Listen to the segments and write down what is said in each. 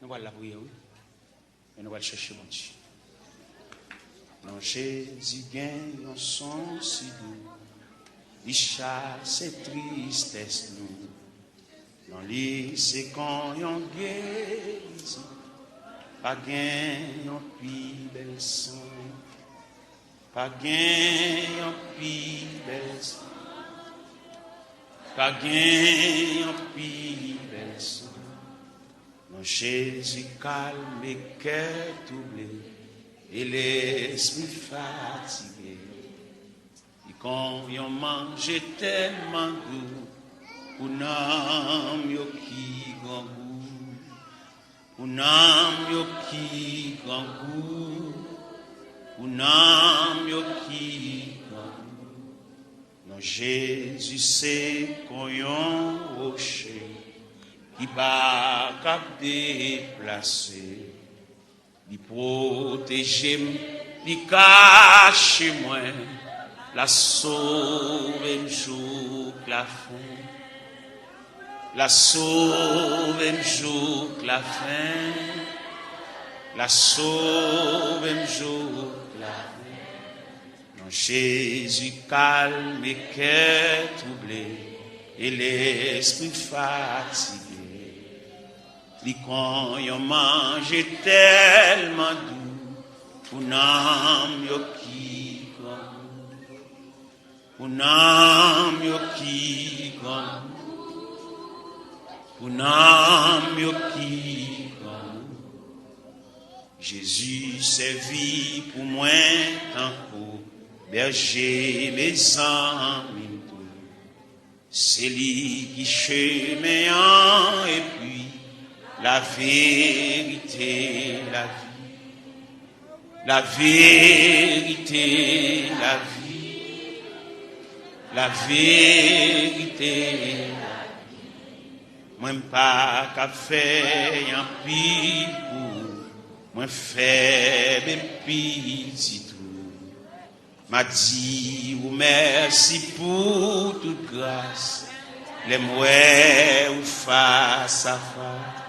Nous allons la prier, oui. Et nous allons chercher mon Dieu. Non, Jésus gagne un son si doux. Il chasse tristesse nous. Dans lui, c'est quand on guérit. Pas gagne un plus bel son. Pas gagne un plus bel son. Pas gagne un plus bel son. Non, Jésus calme et cœur troublé. Et l'esprit fatigué. Et quand on mange tellement doux, pour n'am yo qui grand goût, pour n'am yo qui grand goût, pour n'am yo qui grand goût. Non, Jésus c'est qu'on yon rocher, qui va cap déplacer. Il protège, il cache moi, la sauve un jour la fin, la sauve un jour la fin, la sauve un jour la fin. Non, Jésus calme et cœur troublé et l'esprit fatigué. Li quand yon mange tellement doux, pour n'am yo qui grand, pour n'am yo qui grand, pour n'am yo qui grand. Jésus servit pour moi tant pour berger mes amis. C'est lui qui chemin et puis la vérité, la vie, la vérité, la vie, la vérité, la vie. Moi, pas qu'à faire un pis pour, moi, faible petit tout. M'a dit, ou merci pour toute grâce, les mouets ou face à face.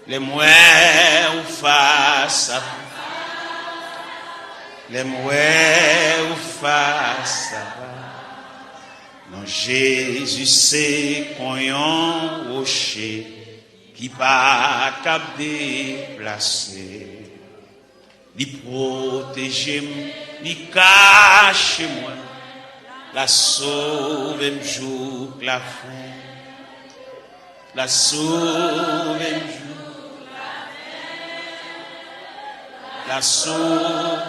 Les mouets ou face à les mouets ou face à non, Jésus c'est qu'on yon rocher qui pas cap déplacer. Il protège, il cache moi, la sauve un jour la fin, la sauve un jour. La sauve.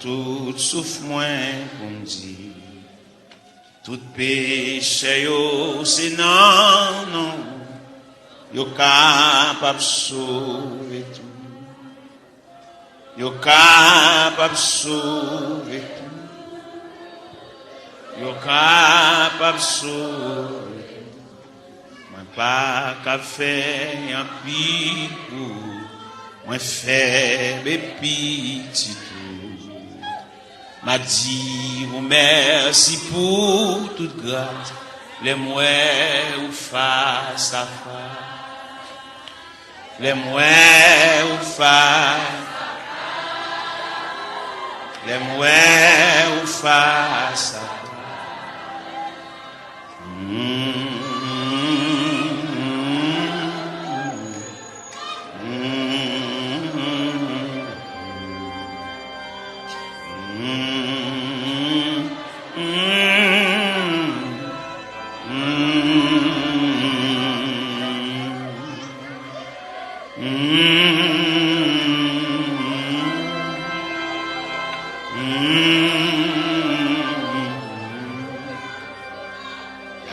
Tout souffle moins pour me dire, tout péché yo c'est non, non, yo capable sauver tout, yo capable sauver tout, yo capable sauver tout, moi pas qu'à faire un pis pour, moi faible petit tout. M'a dit, vous merci pour toute grâce, les mouets ou face à face, les mouets ou face, les mouets ou face à face.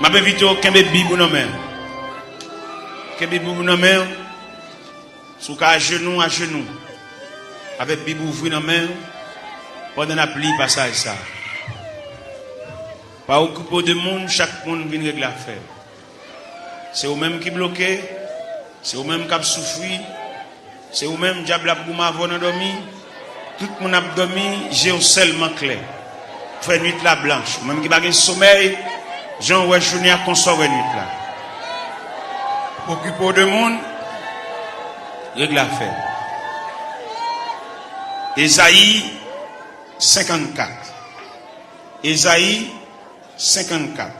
Ma invite au Kembe Bibou non mais. Kembe Bibou non mais. Sous à genoux. Avec Bibou ouvri non mais. Pendant la pluie passage ça. Pas occupé de monde, chaque monde vient régler l'affaire. C'est eux même qui bloqué, c'est eux même qui a souffert, c'est eux même diable a pour m'avoir dormi. Tout le monde a dormi, j'ai seulement clair. Fait nuit la blanche, même qui n'a pas sommeil, Jean ouais journée à consommer nuit là. Occupé de monde, règle l'affaire. Ésaïe 54. Ésaïe 54.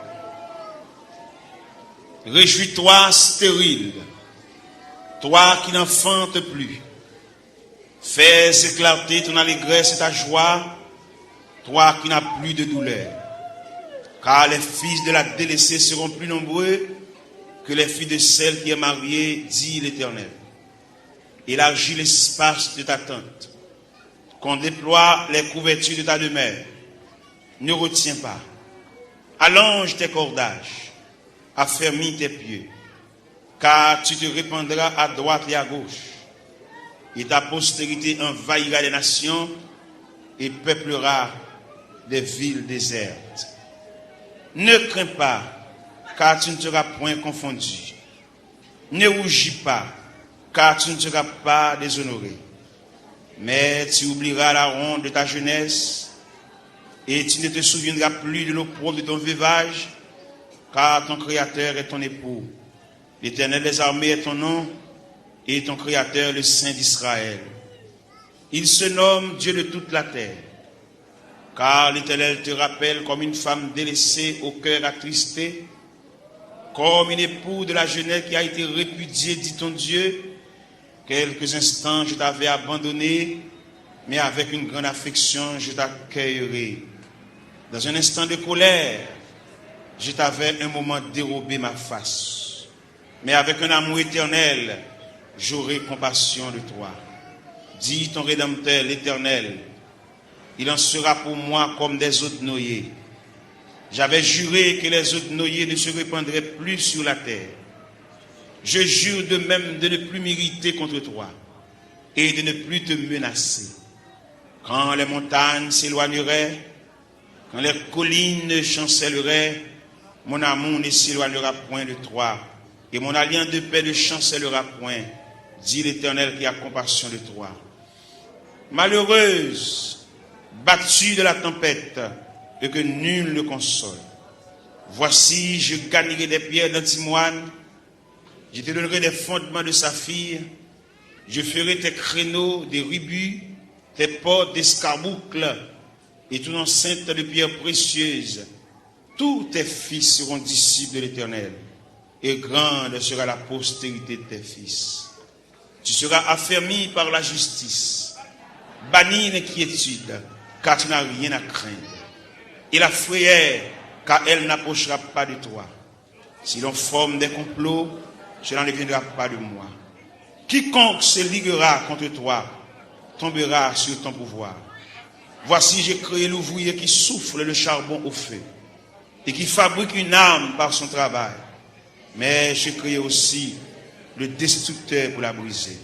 Réjouis-toi stérile, toi qui n'enfantes plus. Fais éclater ton allégresse et ta joie, toi qui n'as plus de douleur. Car les fils de la délaissée seront plus nombreux que les filles de celle qui est mariée, dit l'Éternel. Élargis l'espace de ta tente, qu'on déploie les couvertures de ta demeure. Ne retiens pas. Allonge tes cordages, affermis tes pieds, car tu te répandras à droite et à gauche, et ta postérité envahira les nations et peuplera des villes désertes. Ne crains pas, car tu ne seras point confondu. Ne rougis pas, car tu ne seras pas déshonoré. Mais tu oublieras la ronde de ta jeunesse, et tu ne te souviendras plus de l'opprobre de ton veuvage, car ton Créateur est ton époux. L'Éternel des armées est ton nom, et ton Créateur le Saint d'Israël. Il se nomme Dieu de toute la terre, car l'Éternel te rappelle comme une femme délaissée au cœur attristé, comme une épouse de la jeunesse qui a été répudiée, dit ton Dieu. Quelques instants je t'avais abandonné, mais avec une grande affection je t'accueillerai. Dans un instant de colère, je t'avais un moment dérobé ma face. Mais avec un amour éternel, j'aurai compassion de toi. Dis ton Rédempteur, l'Éternel, il en sera pour moi comme des eaux de noyer. J'avais juré que les eaux de noyer ne se répandraient plus sur la terre. Je jure de même de ne plus m'irriter contre toi et de ne plus te menacer. Quand les montagnes s'éloigneraient, quand les collines chancelleraient, mon amour ne s'éloignera point de toi, et mon alliance de paix ne chancellera point, dit l'Éternel qui a compassion de toi. Malheureuse, battue de la tempête, et que nul ne console. Voici, je gagnerai des pierres d'antimoine, je te donnerai des fondements de saphir, je ferai tes créneaux des rubis, tes portes d'escarboucles, et ton enceinte de pierres précieuses. Tous tes fils seront disciples de l'Éternel, et grande sera la postérité de tes fils. Tu seras affermi par la justice, banni l'inquiétude, car tu n'as rien à craindre. Et la frayeur, car elle n'approchera pas de toi. Si l'on forme des complots, cela ne viendra pas de moi. Quiconque se liguera contre toi tombera sur ton pouvoir. Voici, j'ai créé l'ouvrier qui souffle le charbon au feu et qui fabrique une arme par son travail. Mais j'ai créé aussi le destructeur pour la briser.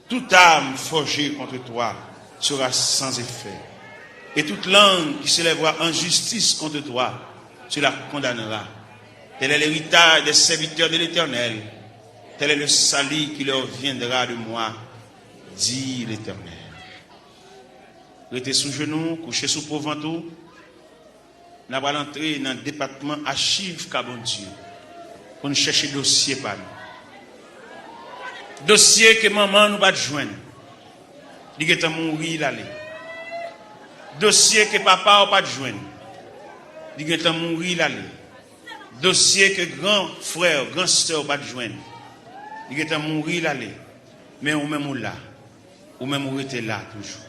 Toute arme forgée contre toi sera sans effet. Et toute langue qui s'élèvera en justice contre toi, tu la condamneras. Tel est l'héritage des serviteurs de l'Éternel. Tel est le salut qui leur viendra de moi, dit l'Éternel. Restez sous genoux, couchez sous pauvre-ventre. Nous allons entrer dans le département archives Cabon Dieu pour nous chercher dossier par nous. Dossier que maman nous va joindre. Il est mourir l'aller. Dossier que papa n'a pas joindre. Il est mourir l'aller. Dossier que grand frère, grand sœur n'a pas joindre. Il est mourir l'aller. Mais ou même là. Ou même ou était là toujours.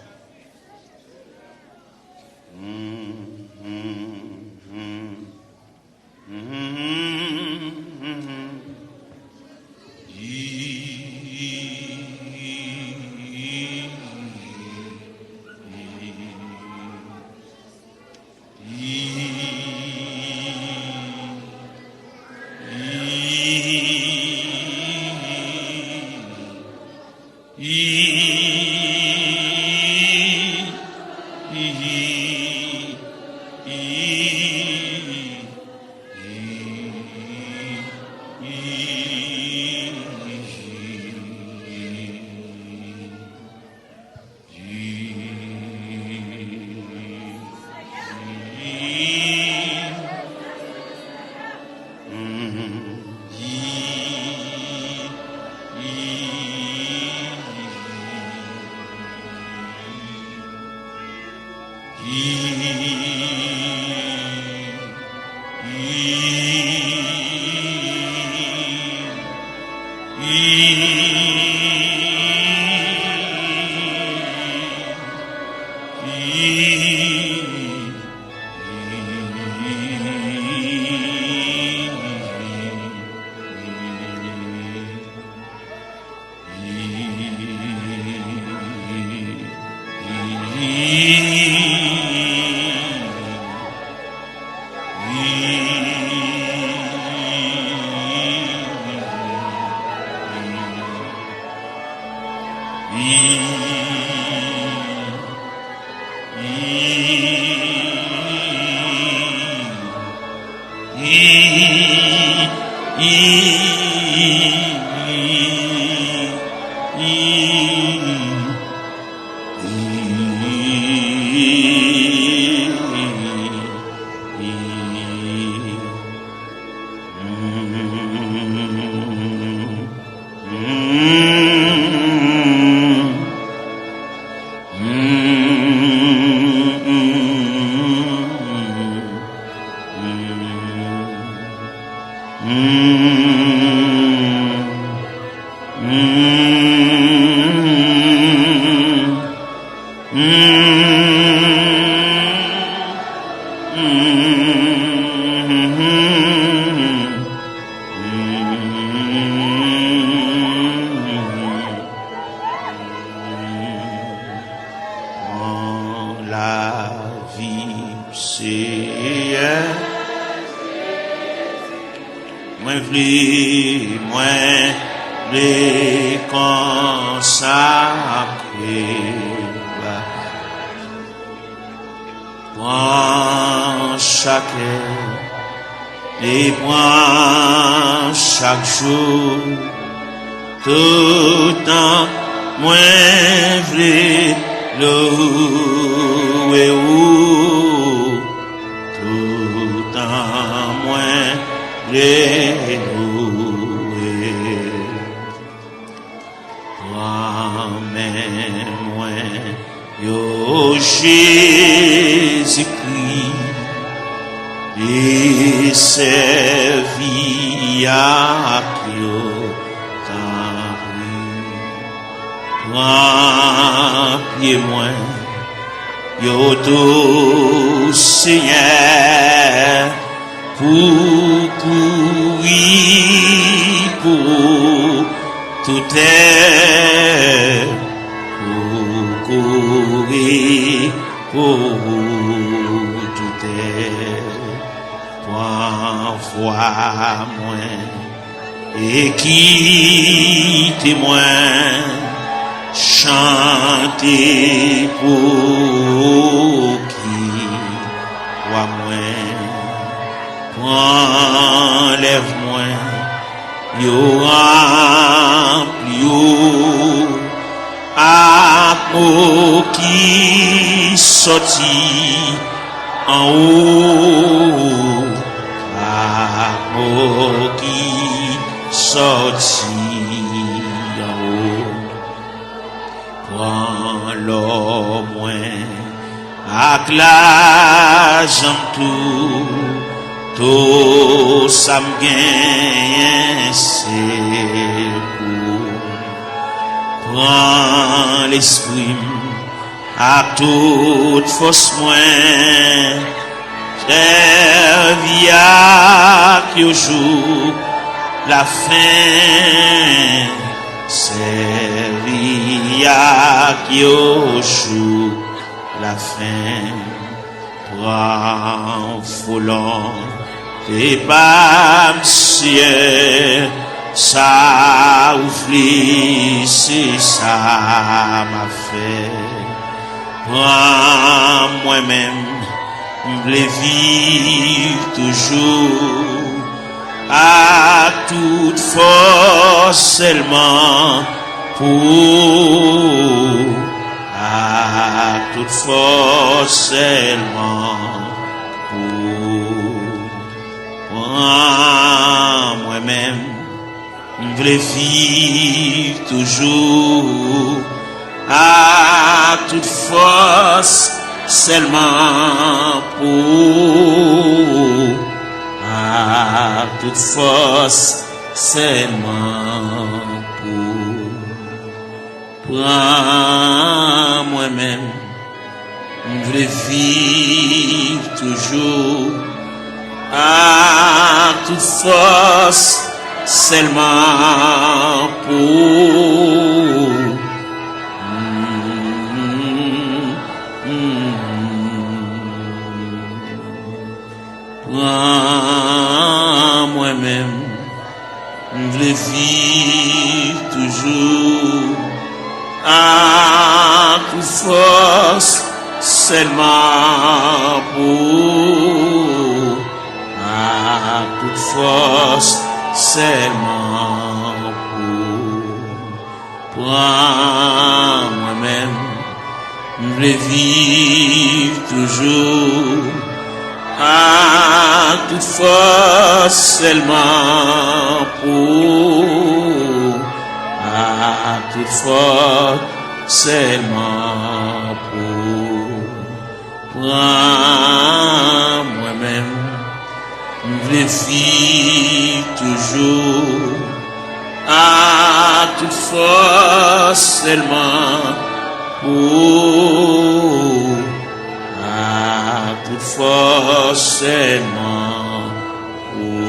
Toute force moins servi à qui joue la fin servi à qui joue la fin prend volant et pas monsieur ça ouvri c'est ça m'a fait moi-même, je vivre toujours à toute force seulement pour à toute force seulement pour moi-même, m'vle vivre toujours à toute force, seulement pour, à toute force, seulement pour. Prends moi-même, m'vle vivre toujours à toute force, seulement pour. Prends moi-même, m'vle vivre toujours à toute force, seulement pour, à toute force, seulement pour. Prends moi-même, m'vle vivre toujours à toute force, seulement pour, à toute force, seulement pour. Prends moi-même, m'vle vivre toujours à toute force, seulement pour, à toute force, seulement pour.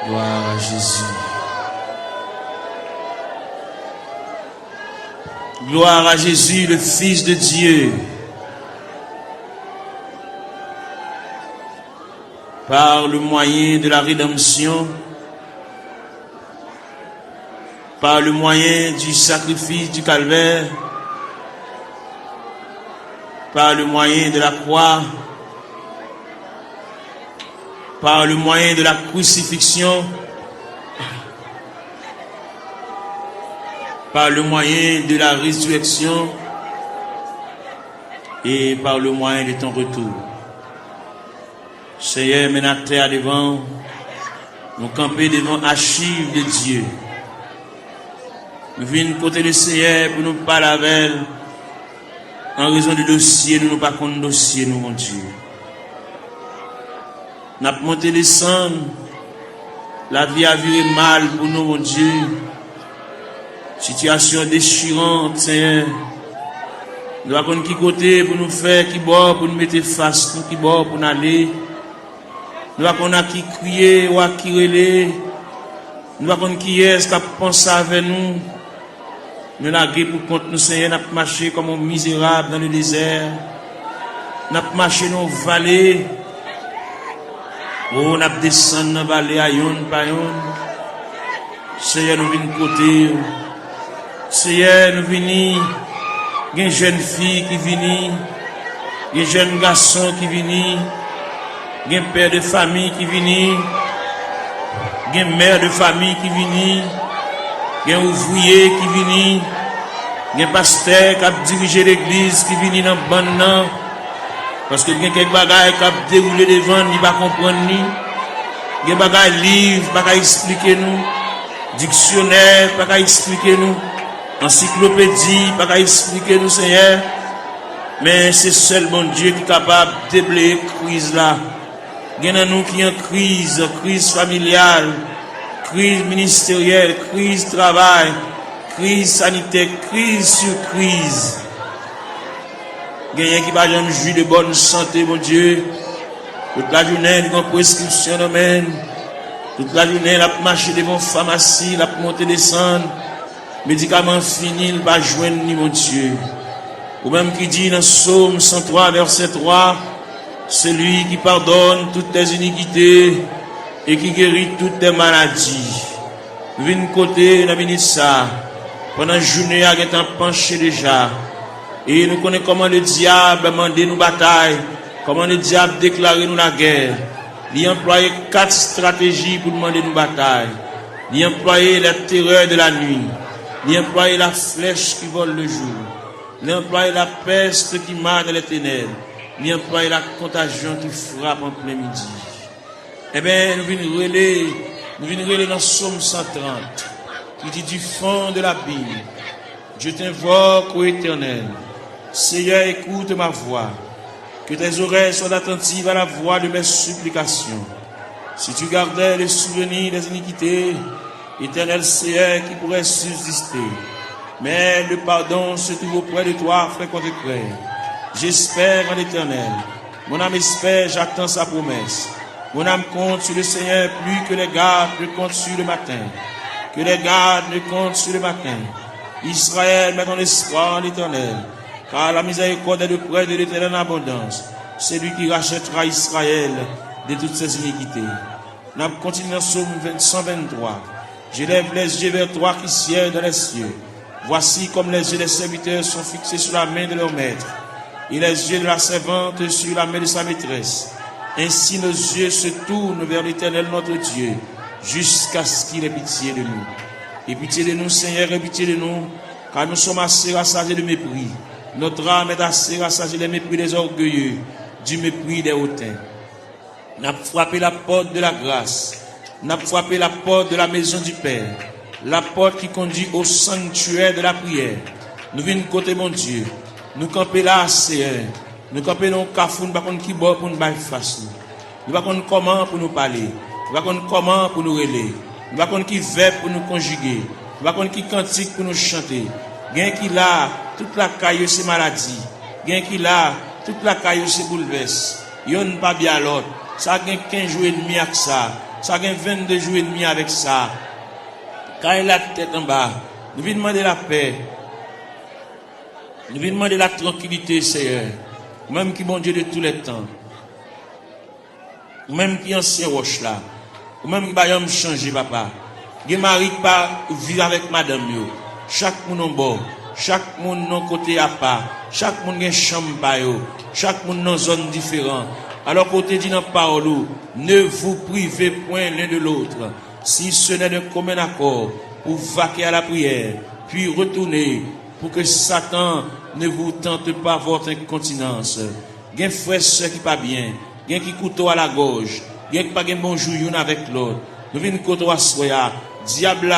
Gloire à Jésus. Gloire à Jésus, le Fils de Dieu. Par le moyen de la rédemption, par le moyen du sacrifice du calvaire, par le moyen de la croix, par le moyen de la crucifixion, par le moyen de la résurrection et par le moyen de ton retour. Seigneur, mets la terre devant, nous camper devant archives de Dieu. Nous venons côté le Seigneur pour nous parler avec elle. En raison du dossier, nous pas contre dossier, nous, mon Dieu. Nous avons monté descendre. La vie a viré mal pour nous, mon Dieu. Situation déchirante, Seigneur. Nous avons qui côté pour nous faire, qui bord pour nous mettre face, qui bord pour nous aller. Nous avons qui crier ou qui relais. Nous avons qui est-ce qui a pensé avec nous. Nous avons pour compte nous, Seigneur, nous avons marché comme un misérable dans le désert. Nous avons marché dans les vallées. Oh, nous avons descendu dans la vallée à yon par yon. Seigneur, nous venons côté. Seigneur, nous venons. Il y a une jeune fille qui vient. Il y a un jeune garçon qui vient. Il y a un père de famille qui vient. Il y a une mère de famille qui vient. Il y a un ouvrier qui vient. Il y a un pasteur qui a dirigé l'église qui vient dans le ban. Parce que il y a quelques bagages qui ont déroulé devant, il ne va pas comprendre. Il y a des bagages livres, il ne va pas expliquer nous. Dictionnaire, il ne va pas expliquer nous. Encyclopédie, il ne va pas expliquer nous, Seigneur. Mais c'est seulement Dieu qui est capable de déblayer la crise là. Il y en a nous qui ont crise familiale, crise ministérielle, crise travail, crise sanitaire, crise sur crise. Il y a qui va jamais jouir de bonne santé, mon Dieu. Toute la journée, il y a une prescription domaine. Toute la journée, il a marché devant la pharmacie, il a monté descendre. médicament fini, il va joindre ni mon Dieu. Ou même qui dit dans Psaume 103, verset 3, celui qui pardonne toutes tes iniquités et qui guérit toutes tes maladies. Nous venons côté, nous venons ça. Pendant la journée, nous sommes penchés déjà. Et nous connaissons comment le diable a demandé nous bataille, comment le diable a déclaré nous la guerre. Il a employé 4 stratégies pour demander nous bataille. Il a employé la terreur de la nuit. Il a employé la flèche qui vole le jour. Il a employé la peste qui marre dans les ténèbres. Il a employé la contagion qui frappe en plein midi. Eh bien, nous venons relais dans Psaume 130, qui dit du fond de l'abîme, je t'invoque, ô Éternel. Seigneur, écoute ma voix. Que tes oreilles soient attentives à la voix de mes supplications. Si tu gardais les souvenirs des iniquités, Éternel Seigneur, qui pourrait subsister. Mais le pardon se trouve auprès de toi, frère contre frère. J'espère en l'Éternel. Mon âme espère, j'attends sa promesse. Mon âme compte sur le Seigneur plus que les gardes ne comptent sur le matin. Que les gardes ne comptent sur le matin. Israël, met ton espoir en l'Éternel. Car la miséricorde est de près de l'Éternel en abondance. C'est lui qui rachètera Israël de toutes ses iniquités. Nous continuons dans Psaume 123. J'élève les yeux vers toi qui sièges dans les cieux. Voici comme les yeux des serviteurs sont fixés sur la main de leur maître, et les yeux de la servante sur la main de sa maîtresse. Ainsi nos yeux se tournent vers l'Éternel notre Dieu, jusqu'à ce qu'il ait pitié de nous. Et pitié de nous, Seigneur, et pitié de nous, car nous sommes assez rassasiés de mépris. Notre âme est assez rassasiée des mépris des orgueilleux, du mépris des hautains. N'a frappé la porte de la grâce, n'a frappé la porte de la maison du Père, la porte qui conduit au sanctuaire de la prière. Nous venons côté mon Dieu, nous camper là, Seigneur. Nous camper dans le cafou, nous ne savons pas qui boit pour nous faire face. Nous ne savons pas comment pour nous parler. Nous ne savons pas comment pour nous relayer. Nous ne savons pas qui verbe pour nous conjuguer. Nous ne savons pas qui cantique pour nous chanter. Gain qui là, toute la caille c'est maladie. Gain qui là, toute la caille c'est bouleverse. Yon pas bien l'autre. Ça gagne 15 jours et demi avec ça. Ça gagne 22 jours et demi avec ça. Quand il a la tête en bas, nous venons demander la paix. Nous venons demander la tranquillité, Seigneur. Même qui bon Dieu de tous les temps. Ou même qui ancien roche là. Ou même qui va changer, papa. Gen mari qui pas vivre avec madame yo. Chaque monde en bord. Chaque monde non côté à part. Chaque monde gen chambre pa yo. Chaque monde dans zone différente. Alors côté dit dans parole, ne vous privez point l'un de l'autre. Si ce n'est d'un commun accord pour vaquer à la prière, puis retourner pour que Satan ne vous tente pas votre incontinence. Gen frère soeur qui pas bien, gen qui couteau à la gorge, gen qui pas gen bonjour yon avec l'autre. Nous venons couteau à soya, diable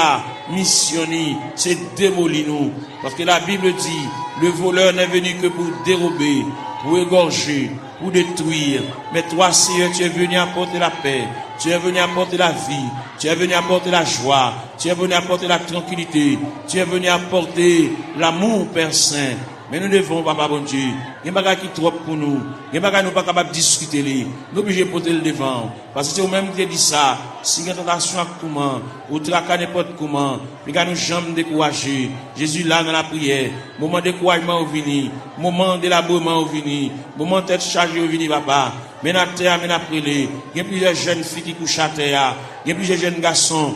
missionné, c'est démolir nous. Parce que la Bible dit, le voleur n'est venu que pour dérober, pour égorger, pour détruire. Mais toi, Seigneur, tu es venu apporter la paix. Tu es venu apporter la vie. Tu es venu apporter la joie. Tu es venu apporter la tranquillité. Tu es venu apporter l'amour, Père Saint. Mais nous devons, papa bon Dieu, il y a des bagages qui trop pour nous. Il y a des bagages qui nous pas capables de discuter. Nous sommes obligés de porter le devant. Parce que c'est vous-même qui dit ça. Si il y a une tentation à comment, ou traquer n'importe comment, nous ne jamais décourager. Jésus là dans la prière. Moment de découragement au vini. Moment d'élaboration au vini. Moment de tête chargée au vini, papa. Mais à terre, mais après les. Il y a plusieurs jeunes filles qui couchent à terre. Il y a plusieurs jeunes garçons,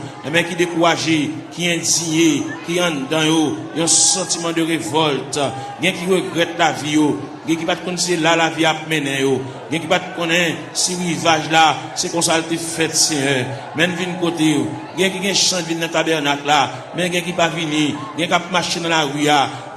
qui découragés, qui indignés, qui ont dans eux, un sentiment de révolte. Il y a qui regrettent la vie. Il y a qui pas connaître là la vie a mené. Il y a qui pas connaître si rivage là, c'est comme ça le fait, Seigneur. Même vin côté. Il y a qui chante vin dans le tabernacle là, mais il y a qui pas venir. Il y a qui marcher dans la rue. Il y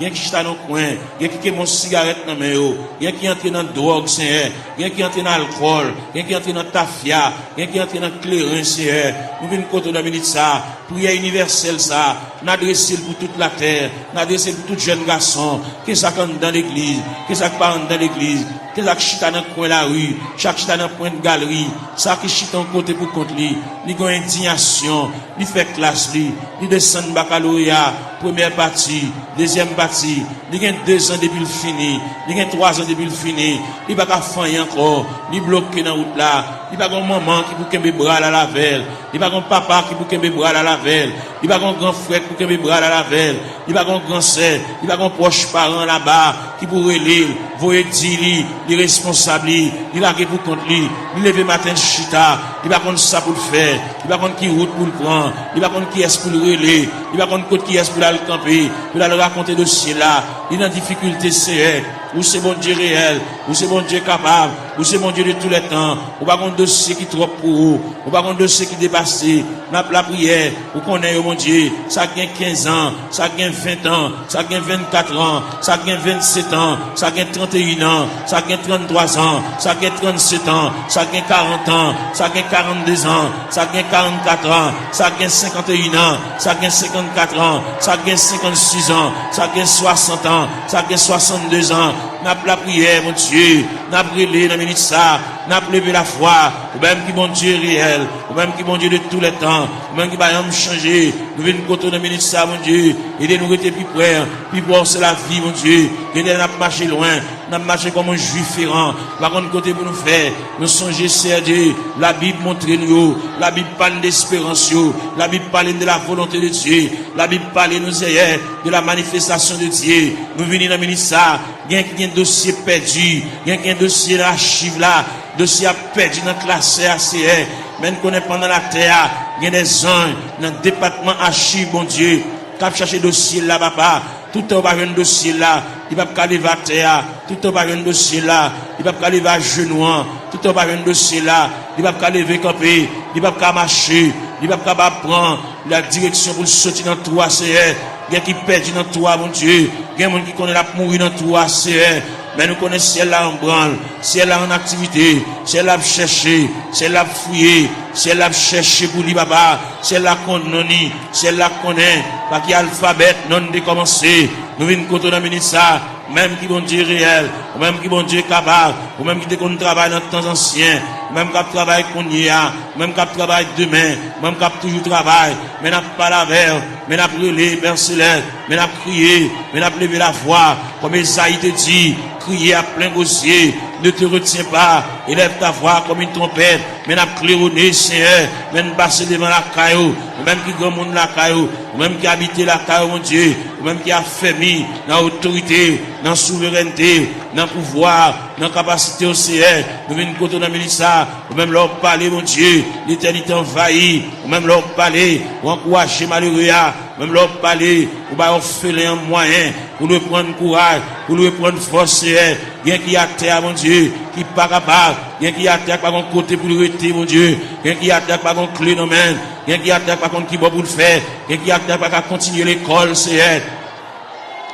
a qui chita dans le coin. Il y a qui mon cigarette dans main. Il y a qui entre dans drogue, Seigneur. Il y a qui entre dans l'alcool. Il y a qui entre dans tafia. Il y a qui entre dans clairin, Seigneur. Nous venons côté de minute ça. Prière universelle ça. N'adresser pour toute la terre. N'adresser pour tout jeune garçon. Qui ça dans l'église. Qui ça pas dans l'église. Qui ça chita dans le coin de la rue. Chaque chita dans le point de galerie. Ça qui chita en côté pour contre lui. Il y a une indignation. Il fait classe lui. Il descend baccalauréat. Première partie. Deuxième partie. Il y a 2 ans depuis le fini. Il y a 3 ans depuis le fini. Il va pas faire encore. Il bloqué dans la route là. Il n'y a pas de maman qui pour qu'un bras à la velle. Il n'y a pas de papa qui pour qu'un bras à la velle. Il n'y a pas de grand frère qui pour qu'un bras à la velle. Il n'y a pas de grand sœur. Il n'y a pas de proche parent là-bas qui pourrait lire, voyer dire, les responsables, il a pour compte lui. Il lever matin chita. Il n'y a pas de ça pour le faire. Il n'y a pas de qui route pour le prendre. Il n'y a pas de qui est pour le relayer. Il n'y a pas de qui est pour le camper. Pour le raconter de cela. Il a une difficulté, c'est ou c'est bon Dieu réel, ou c'est bon Dieu capable, ou c'est bon Dieu de tous les temps, ou pas un dossier qui est trop pour vous, ou pas un dossier qui dépasse, n'a pas la prière, ou qu'on est, mon Dieu, ça gagne 15 ans, ça gagne 20 ans, ça gagne 24 ans, ça gagne 27 ans, ça gagne 31 ans, ça gagne 33 ans, ça gagne 37 ans, ça gagne 40 ans, ça gagne 42 ans, ça gagne 44 ans, ça gagne 51 ans, ça gagne 54 ans, ça gagne 56 ans, ça gagne 60 ans, ça gagne 62 ans. N'a pas la prière, mon Dieu, n'a pas brûlé dans minute ça, n'a pas levé la foi, ou même qui bon Dieu réel, ou même qui bon Dieu de tous les temps, ou même qui va rien changer, nous venons côté dans minute ça, mon Dieu, aidez-nous rester plus près, puis voir c'est la vie, mon Dieu, aidez-nous à marcher loin, n'a marché comme un juif errant, par contre côté pour nous faire, nous songer, c'est Dieu, la Bible montre nous, la Bible parle d'espérance, la Bible parle de la volonté de Dieu, la Bible parle nous hier de la manifestation de Dieu, nous venons dans minute ça, il y a un dossier perdu, il y a un dossier d'archive là, dossier a perdu dans la classe ACR, même qu'on est pendant la terre, il y a des anges dans le département archive, bon Dieu, qui a cherché dossier là, papa, tout le temps va un dossier là, il va pas aller à terre, tout le temps va un dossier là, il va pas aller à genoux, tout le temps va un dossier là, il va pas lever camper, il va pas marcher, il va pas prendre la direction pour sortir dans tout ACR. Il y a qui perdent dans toi, mon Dieu. Il y a des gens qui connaissent la mourir dans toi, c'est mais nous connaissons celle là en branle, celle là en activité, celle là chercher, celle là fouiller, celle là chercher pour lui papa, celle là qu'on noni, celle là connaît, pas qui alphabet non de commencer. Nous venons côté dans minute ça, même qui bon Dieu réel, ou même qui bon Dieu capable, ou même qui déconne travail dans le temps ancien, même qui travaille qu'on y a, même qui travaille demain, même qui toujours travaille, mais n'a pas la verre, mais n'a brûlé, Père Céleste, mais n'a crié, mais n'a levé la voix, comme Esaïe te dit, crier à plein gosier, ne te retiens pas, élève ta voix comme une trompette, mais n'a claironné, Seigneur, mais n'a passé devant la caillou, ou même qui grand monde la caillou, ou même qui habite la caillou, mon Dieu, ou même qui a fermé dans l'autorité, dans la souveraineté, dans le pouvoir, dans la capacité au Seigneur, nous venons côté dans Mélissa, ou même leur parler, mon Dieu, l'éternité envahie, ou même leur parler, ou encourager malheureux, ou même leur parler, ou bah offrir un moyen, pour lui prendre courage, pour lui prendre force, Seigneur, bien qui a terre, mon Dieu, qui pas capable, bien qui a terre par un côté pour lui rester, mon Dieu, bien qui a terre par un clé dans main, bien qui a terre par contre qui va pour le faire, bien qui a terre par continuer l'école, Seigneur.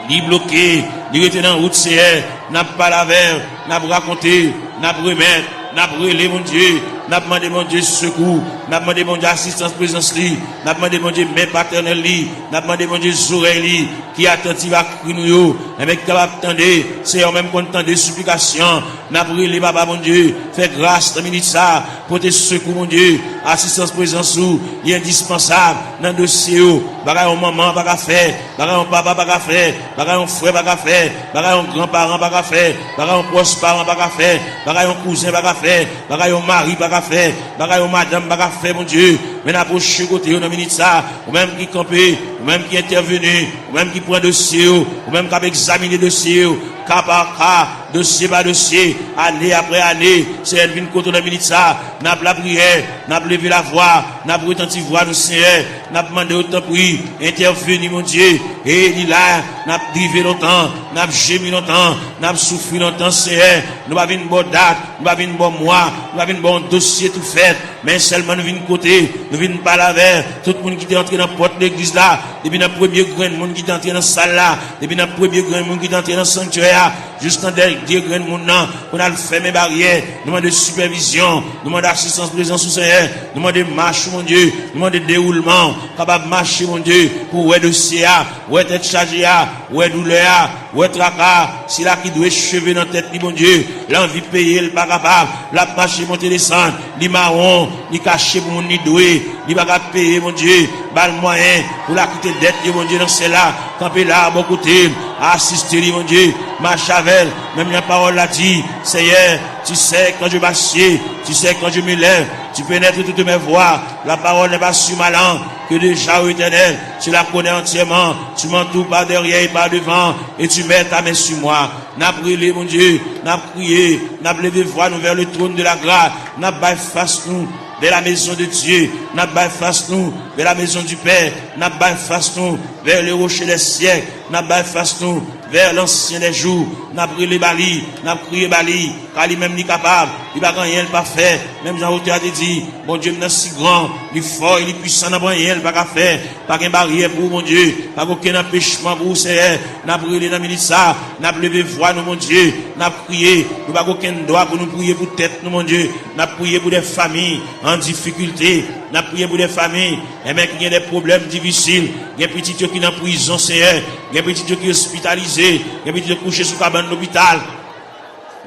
Ni bloqué, ni rester dans la route, Seigneur, n'a pas la verre, n'a pas raconté, n'a pas remettre, n'a pas relé, mon Dieu, n'a pas demandé, mon Dieu, secours, n'a pas demandé, mon Dieu, assistance, présence, n'a pas demandé, mon Dieu, main paternelle, n'a pas demandé, mon Dieu, oreilles, qui attentif à crier, et mec, capable d'attendre, c'est même content des supplications, n'a pas relé, papa, mon Dieu, fais grâce, termine ça, pour tes secours, mon Dieu, assistance, présence, il est indispensable, dans le dossier, bagay on maman, bagay faire, bagay on papa, bagay faire, bagay on frère, bagay faire, bagay on grand-parent, bagay faire, bagay on proche parent, bagay faire, bagay on cousin, bagay faire, bagay on mari, bagay faire, bagay on madame, bagay faire, mon Dieu, mais n'approche côté, on a minute ça, ou même qui campé, ou même qui intervenu, ou même qui prend dossier, ou même qui a examiné dossier, cas par cas, dossier par dossier, année après année, c'est elle vient côté de la minute ça, n'a pas la prière, n'a pas levé la voix, n'a pas retenti voix nous Seigneur, n'a pas demandé autant prix, intervenu mon Dieu, et il là, n'a pas drivé longtemps, n'a pas gémi longtemps, n'a pas souffert longtemps Seigneur, nous pas une bonne date, nous pas une bonne mois, nous pas une bon dossier tout fait, mais seulement nous venons côté, nous venons pas la vers, tout le monde qui est entré dans la porte de l'église là, depuis le premier grain de monde qui est entré dans la salle là, depuis le premier grain de monde qui est entré dans le sanctuaire, juste en dernier grain de monde là, on a fait mes barrières, nous demandons de supervision, nous demandons d'assistance présence sous Seigneur, nous demandons de marche, mon Dieu, nous demandons de déroulement, capable de marcher, mon Dieu, pour ouais dossier, ouais tête chargée, ouais douleur, ouais tracas, si là qui doit cheveux dans tête, mon Dieu, l'envie de payer, le pas capable, la marcher, monter, descendre, ni marron, ni caché pour mon ni doué, ni pas capable payer, mon Dieu, bal moyen, pour la quitter dette, mon Dieu, dans celle-là, camper là, bon côté, assister, mon Dieu, marche avec, même la parole l'a dit, Seigneur, tu sais quand je m'assieds, tu sais quand je me lève, tu pénètres toutes mes voies, la parole n'est pas sur ma langue, que déjà, ô Éternel, tu la connais entièrement, tu m'entoures par derrière et par devant, et tu mets ta main sur moi. N'a brûlé, mon Dieu, n'a prié, n'a levé voix nous vers le trône de la grâce, n'a baillé face nous vers la maison de Dieu, n'a baillé face nous vers la maison du Père, n'a baillé face nous vers le rocher des siècles, n'a baillé face nous vers l'ancien des jours, n'a brûlé Bali, n'a prié Bali, car lui-même n'est capable, il va rien pas faire, même Jean-Auteur a dit, mon Dieu, il est si grand, il est fort, il est puissant, n'a rien pas faire, pas qu'une barrière pour mon Dieu, pas aucun empêchement pour Seigneur, n'a brûlé dans le ministère, n'a levé voix, nous, mon Dieu, n'a prié, nous pas aucun droit pour nous prier pour tête, nous, mon Dieu, n'a prié pour des familles en difficulté, n'a prié pour des familles, et même qui ont des problèmes difficiles, il y a des petits qui sont en prison, Seigneur, il y a des petits qui sont hospitalisés, il y a des petits qui sont couchés sous cabane d'hôpital,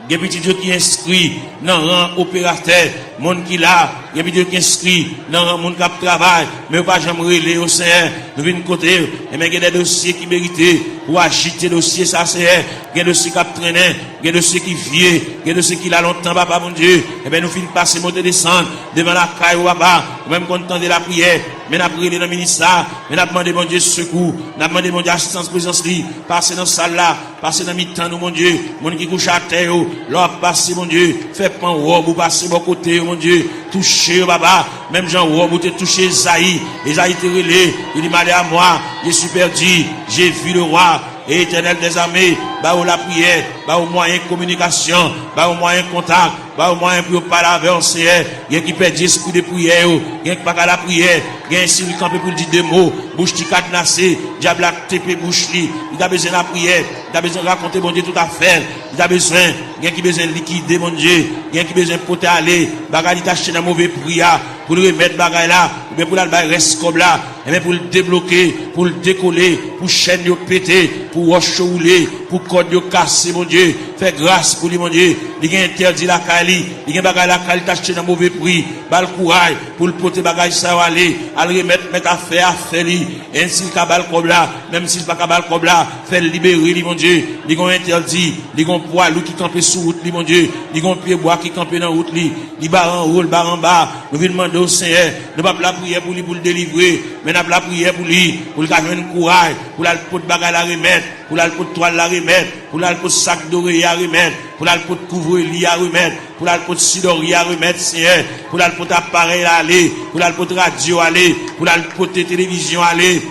il y a des petits qui sont inscrits dans le rang opérateur, monde qui là, il y a des petits qui sont inscrits dans le rang monde qui travaille, mais pas jamais relais au Seigneur, nous venons côté, et même il y a des dossiers qui méritent pour agiter dossier, ça Seigneur, il y a des dossiers qui traînent, il y a des dossiers qui viennent, il y a des dossiers qui là longtemps, papa mon Dieu, et bien nous finissons passer, monter, descendre, devant la caille, papa, même content de la prière, mais nous avons prié dans le ministère, mais nous avons demandé, mon Dieu, secours, nous avons demandé, mon Dieu, assistance, présence, passer dans la salle là, passer dans le mi-temps, nous, mon Dieu, mon qui couche à terre, l'or passer, mon Dieu, fait pan robe, ou passer bon côté, mon Dieu, toucher, papa, même Jean robe, ou te toucher Esaïe te relé, il dit, malé à moi, je suis perdu, j'ai vu le roi, et Éternel des armées, bah au la prière, bah au moyen de communication, bah au moyen de contact, bah au moyen pour parler avec un Seigneur, il y a qui perd 10 coups de prière, il y a qui pas qu'à la prière, il y a un s'il campé pour dire des mots, bouche qui cadenassé, diable a TP bouche li, il a besoin de la prière, il a besoin de raconter mon Dieu tout à fait, il a besoin, il y a qui besoin de liquider mon Dieu, il y a qui besoin de porter aller, bagay t'acheter dans mauvais prière, pour le remettre bagay là, ou bien pour la reste comme là, et bien pour le débloquer, pour le décoller, pour chaîne de péter, pour roche rouler, pour code de casser, mon Dieu, fais grâce pour lui, mon Dieu, il y a interdit la Kali, il y a bagay la Kali t'acheter dans mauvais prix, bal courage, pour le porter bagay ça aller, à le remettre, mettre à faire lui, ainsi le cabal comme là, même s'il pas cabal comme là, fait libérer lui, mon Dieu, il y a interdit, il y a un poids, lui qui campait sous route, lui, mon Dieu, il y a un pied bois qui campait dans route, lui, il bar en haut, bar en bas, nous venons demander au Seigneur, ne pas la prière pour lui, pour le délivrer, mais n'a pas la prière pour lui, pour le faire un courage, pour la pot de bagay la remettre, pour la pot de toile la remettre, pour la pot de sac d'oreille à remettre, pour la pot de couvre-lit à remettre, pour la pot de sidori à remettre, Seigneur, pour la pot d'appareil à aller, pour la pot de radio à aller, pour la pot de télévision à aller,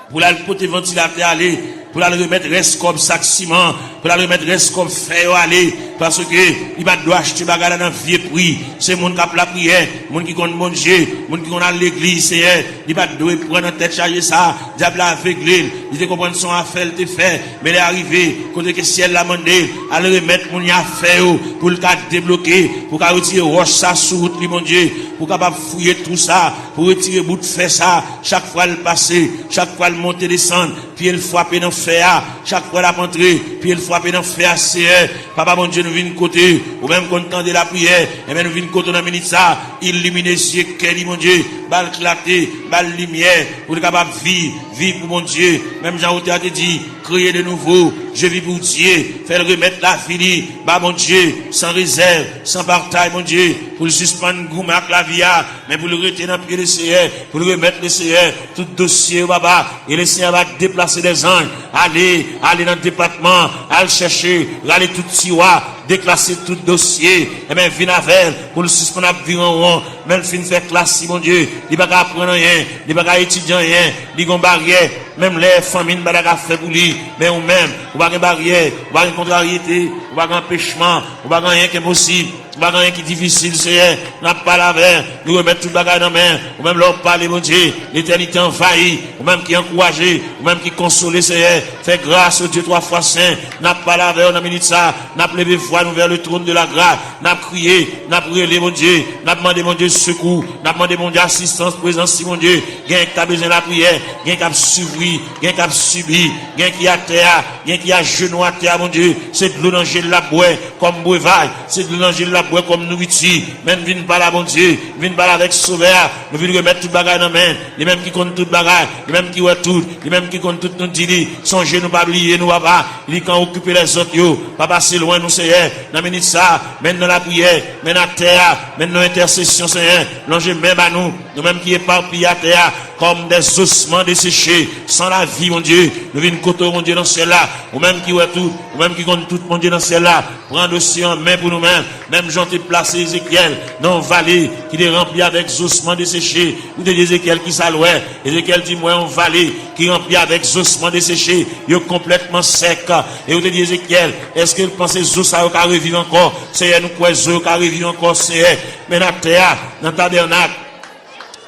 pour la pot de ventilateur à aller, pour la remettre reste comme sac ciment, pour la remettre reste comme fer à aller, parce que il va doit acheter bagarre dans vieux prix, c'est mon qui a la prière, mon qui compte manger, mon qui compte l'église, Seigneur, il va doit prendre en tête charger ça, diable aveuglé, il te comprendre son affaire, te fait, mais il est arrivé, côté que ciel l'a mandé, à le remettre mon affaire, pour le cas débloquer, pour qu'à retirer roche ça sous route, mon Dieu, pour capable fouiller tout ça, pour retirer bout de fer ça, chaque fois le passer, chaque fois le monter, descendre, puis il frapper dans fer, chaque fois la rentrer, puis il frapper dans fer, Seigneur, papa mon Dieu, nous venons côté, ou même content de la prière, et bien nous venons côté dans la minute ça, illuminer cieux, quel mon Dieu, balle clarté, balle lumière, pour être capable de vivre pour mon Dieu, même Jean-Auteur a dit, créer de nouveau, je vis pour Dieu, faire remettre la fini, bah mon Dieu, sans réserve, sans partage, mon Dieu, pour le suspendre gourmet avec la vie, mais pour le retirer dans le pied du Seigneur, pour le remettre le Seigneur, tout dossier, papa, et le Seigneur va déplacer des anges, aller dans le département, aller chercher, aller tout tiroir, déclasser tout dossier, et bien, venir avec, pour le suspendre à vivre en rond, même fin faire classe, mon Dieu, il va pas apprendre rien, il va pas étudier rien, il va barrière, même les familles, il va pas faire pour lui, mais ou même, ou pas une barrière, ou pas une contrariété, ou pas un empêchement, ou pas rien qui est possible. Bagay qui difficile, Seigneur. N'a pas la verre. Nous remettre tout bagay dans main. Ou même leur parler, mon Dieu. L'éternité envahie. Ou même qui encouragé. Ou même qui consolé, Seigneur. Fais grâce au Dieu 3 fois saint. N'a pas la verre, on a minute ça. N'a levé voix nous vers le trône de la grâce. N'a crié. N'a brûlé, mon Dieu. N'a demandé, mon Dieu, secours. N'a demandé, mon Dieu, assistance, présence, si mon Dieu. Gain qui a besoin de la prière. Gain qui a suivi. Gain qui a subi. Gain qui a terre. Gain qui a genou à terre, mon Dieu. C'est de l'eau dans le la boue comme breuvage. C'est de l'eau dans la boue comme nourriture. Même viens pas là, mon Dieu. Viens pas là avec sauveur. Nous venons remettre tout bagage dans main. Les mêmes qui comptent tout bagage. Les mêmes qui voient tout. Les mêmes qui comptent tout nous dit. Songez nous pas oublier nous papa. Il quand occuper les autres yo. Pas passer loin nous Seigneur. Dans minute ça. Maintenant la prière. Maintenant la terre. Maintenant l'intercession Seigneur. L'ange même à nous. Nous mêmes qui éparpillés à terre. Comme des ossements desséchés. Sans la vie mon Dieu. Nous venons côté mon Dieu dans celle-là. Ou même qui voient tout. Ou même qui comptent tout mon Dieu dans celle-là. Prendre aussi en main pour nous-mêmes. Même j'en t'ai placé Ézéchiel dans une vallée qui est remplie avec ossements desséchés. Ou de Ézéchiel qui s'allouait. Ézéchiel dit moi en vallée qui est remplie avec ossements desséchés. Il est complètement sec. Et vous te dit Ézéchiel, est-ce que vous pensez que ça va revivre encore? Seigneur, nous croyons que ça va revivre encore, Seigneur. Mais dans la terre, dans le tabernacle,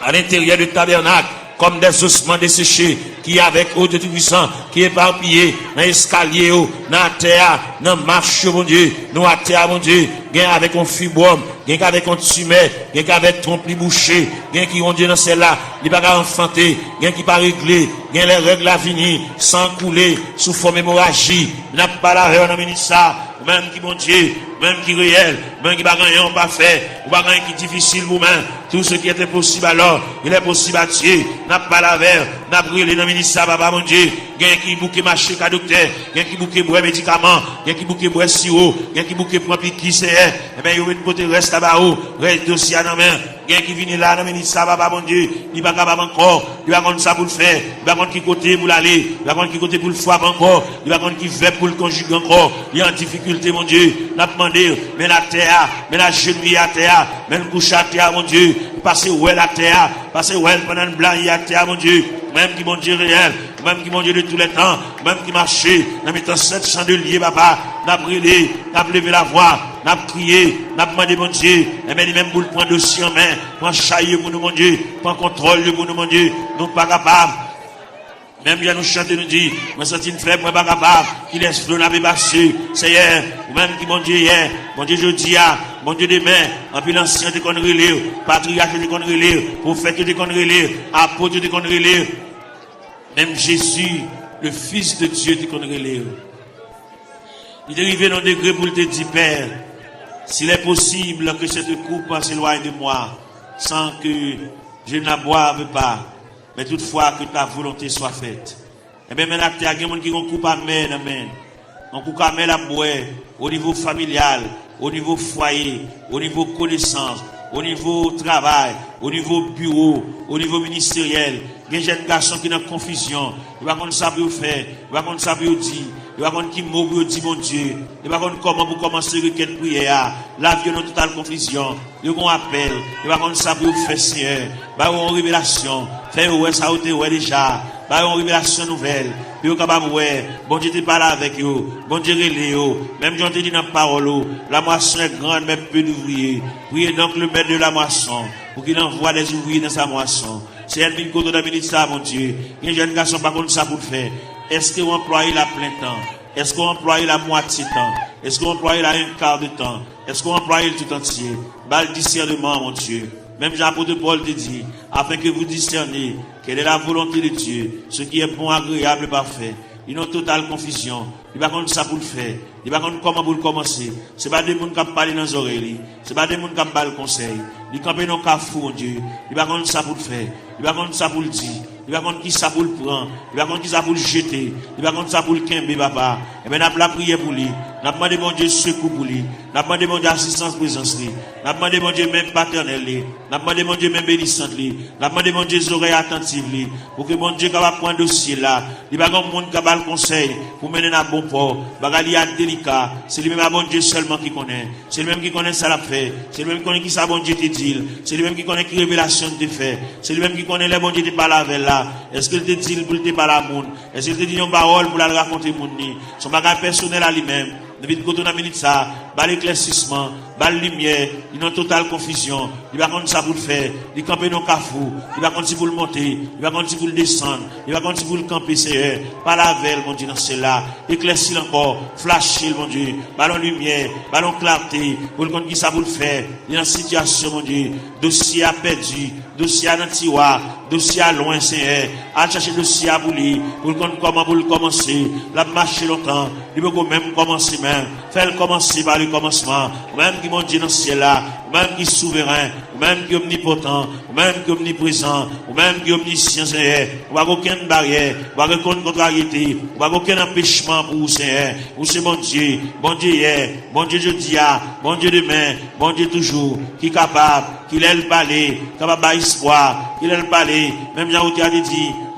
à l'intérieur du tabernacle, comme des ossements desséchés, qui avec eau de Tout-Puissant, qui est éparpillé, dans l'escalier, dans la terre, dans la marche, mon Dieu, nous à terre, mon Dieu, gain avec un fibrome, gain avec un tumeur, gain avec trompe bouché, gain qui ont Dieu dans celle-là, il va pas enfanter, gain qui pas réglé, gain les règles à venir, sans couler, sous forme hémorragie, n'a pas la règle, on a ça, même qui mon Dieu, même qui réel, même qui bagaille on pas fait, ou bagaille qui difficile vous-même, tout ce qui était possible alors, il est possible à Dieu, n'a pas la verre, n'a brûlé dans le ministère, papa mon Dieu, gain qui bouquet marché qu'à docteur, gain qui bouquet boire médicaments, gain qui bouquet boire sirop, gain qui bouquet prend piqui c'est, eh ben, il y a une côté reste là-bas, reste dossier dans la main, gain qui vient là dans le ministère, papa mon Dieu, il va capable encore, il va contre ça pour le faire, il va contre qui côté pour l'aller, il va contre qui côté pour le frapper encore, il va contre qui fait pour le conjuguer encore, il y a en difficulté, mon Dieu, n'a demandé, mais la terre, mais la genouille à terre, mais le couche à terre, mon Dieu, passez où est la terre, passez où est pendant le blanc à terre, mon Dieu, même qui mon Dieu réel, même qui mon Dieu de tous les temps, même qui marchait, dans mes temps 700 de liés, papa, n'a brûlé, n'a levé la voix, n'a crié, n'a demandé mon Dieu, et bien, même pour le prendre dossier en main, prendre chaillé pour nous, mon Dieu, prendre contrôle pour nous, mon Dieu, nous pas capables. Même bien nous chanter, nous dit, moi senti une faible, moi pas capable, qui laisse flot n'a pas passé, Seigneur, ou même qui mon Dieu hier, mon Dieu jeudi, mon Dieu demain, en puis l'ancien de qu'on relire, patriarche de qu'on relire, prophète de qu'on relire, apôtre de qu'on relire, même Jésus, le Fils de Dieu de qu'on relire. Il est arrivé dans un degré pour te dire, Père, s'il est possible que cette coupe s'éloigne de moi, sans que je ne la boive pas, mais toutefois que ta volonté soit faite. Et bien maintenant, il y a des gens qui ont coupe à main, amen. On coupe à main la boue, au niveau familial, au niveau foyer, au niveau connaissance, au niveau travail, au niveau bureau, au niveau ministériel. Il y a des jeunes garçons qui sont en confusion. Ils ne savent pas ça pour faire, ils ne savent pas ça pour dire. Il va voir qui mot pour dire mon Dieu. Il va voir comment pour commencer requête prière. La vie dans totale confusion. Il va appel. Il va voir ça pour faire Seigneur. Il va avoir une révélation. Faire ouais ça ouais déjà. Il va avoir une révélation nouvelle. Puis il va capable ouais. Bon Dieu te parle avec eux. Bon Dieu relève eux. Même Jean te dit dans la parole. La moisson est grande mais peu d'ouvriers. Priez donc le maître de la moisson pour qu'il envoie des ouvriers dans sa moisson. C'est elle qui côté de ministère mon Dieu. Il y a des jeunes garçons pas contre ça pour faire. Est-ce qu'on emploie la plein temps? Est-ce qu'on emploie la moitié temps? Est-ce qu'on emploie la un quart de temps? Est-ce qu'on emploie le tout entier? Bal discernement, mon Dieu. Même Jean-Apôtre Paul te dit, afin que vous discerniez quelle est la volonté de Dieu, ce qui est bon, agréable et parfait. Ils ont totale confusion. Il va contre ça pour le faire. Il va contre comment pour le commencer. C'est pas des gens qui parlent dans les oreilles. C'est pas des gens qui parlent le conseil. Ils campent dans le cafou, mon Dieu. Il va contre ça pour le faire. Il va contre ça pour le dire. Il va contre qui ça pour le prendre. Il va contre qui ça pour le jeter. Il va contre ça pour le quimber, papa. Et bien, on a prié pour lui. On a demandé, mon Dieu, secours pour lui. On a demandé, mon Dieu, assistance, présence, lui. On a demandé, mon Dieu, même paternel, lui. On a demandé, mon Dieu, même bénissante, lui. On a demandé, mon Dieu, oreilles attentives, lui. Pour que, mon Dieu, capable prendre dossier là. Il va contre monde capable le conseil. Pour mener à bon port. Bagali a délicat. C'est lui-même, mon Dieu, seulement qui connaît. C'est lui-même qui connaît ça la fait. C'est lui-même qui connaît qui ça, bon Dieu, te dit. C'est lui-même qui connaît qui révélation te fait. C'est lui-même qui connaît les bon Dieu, te parle avec là. Est-ce qu'il te dit pour te parler à monde? Est-ce qu'il te dit une parole pour la raconter monde? Son bagage personnel à lui-même. Depuis que tu as minute ça, bas l'éclaircissement, bas la lumière, il est en totale confusion. Il va contre ça pour le faire, il campe dans le cafou, il va contre si vous le monter, il va contre si vous le descendre, il va contre si vous le camper, Seigneur. Pas la veille, mon Dieu, dans celle-là. Éclaircir encore, flasher, mon Dieu, ballon lumière, ballon clarté, pour le compte qui ça vous le faire. Il y a une situation, mon Dieu, dossier à perdu, dossier à tiroir, dossier à loin, Seigneur. À chercher dossier à bouler, pour le compte comment vous le commencer. La marcher longtemps, il peut même commencer même. Faire commencer par le commencement. Même qui, mon Dieu, dans ce ciel-là, même qui est souverain, même qui est omnipotent, même qui est omniprésent, même qui est omniscient, Seigneur. On va aucune barrière, on va aucune contrariété, on va aucun empêchement pour vous, Seigneur. Vous, c'est mon Dieu hier, bon Dieu jeudi, bon Dieu demain, bon Dieu toujours, qui est capable, qui est le parler, capable d'espoir, qui est le parler, même Jean-Outi a dit,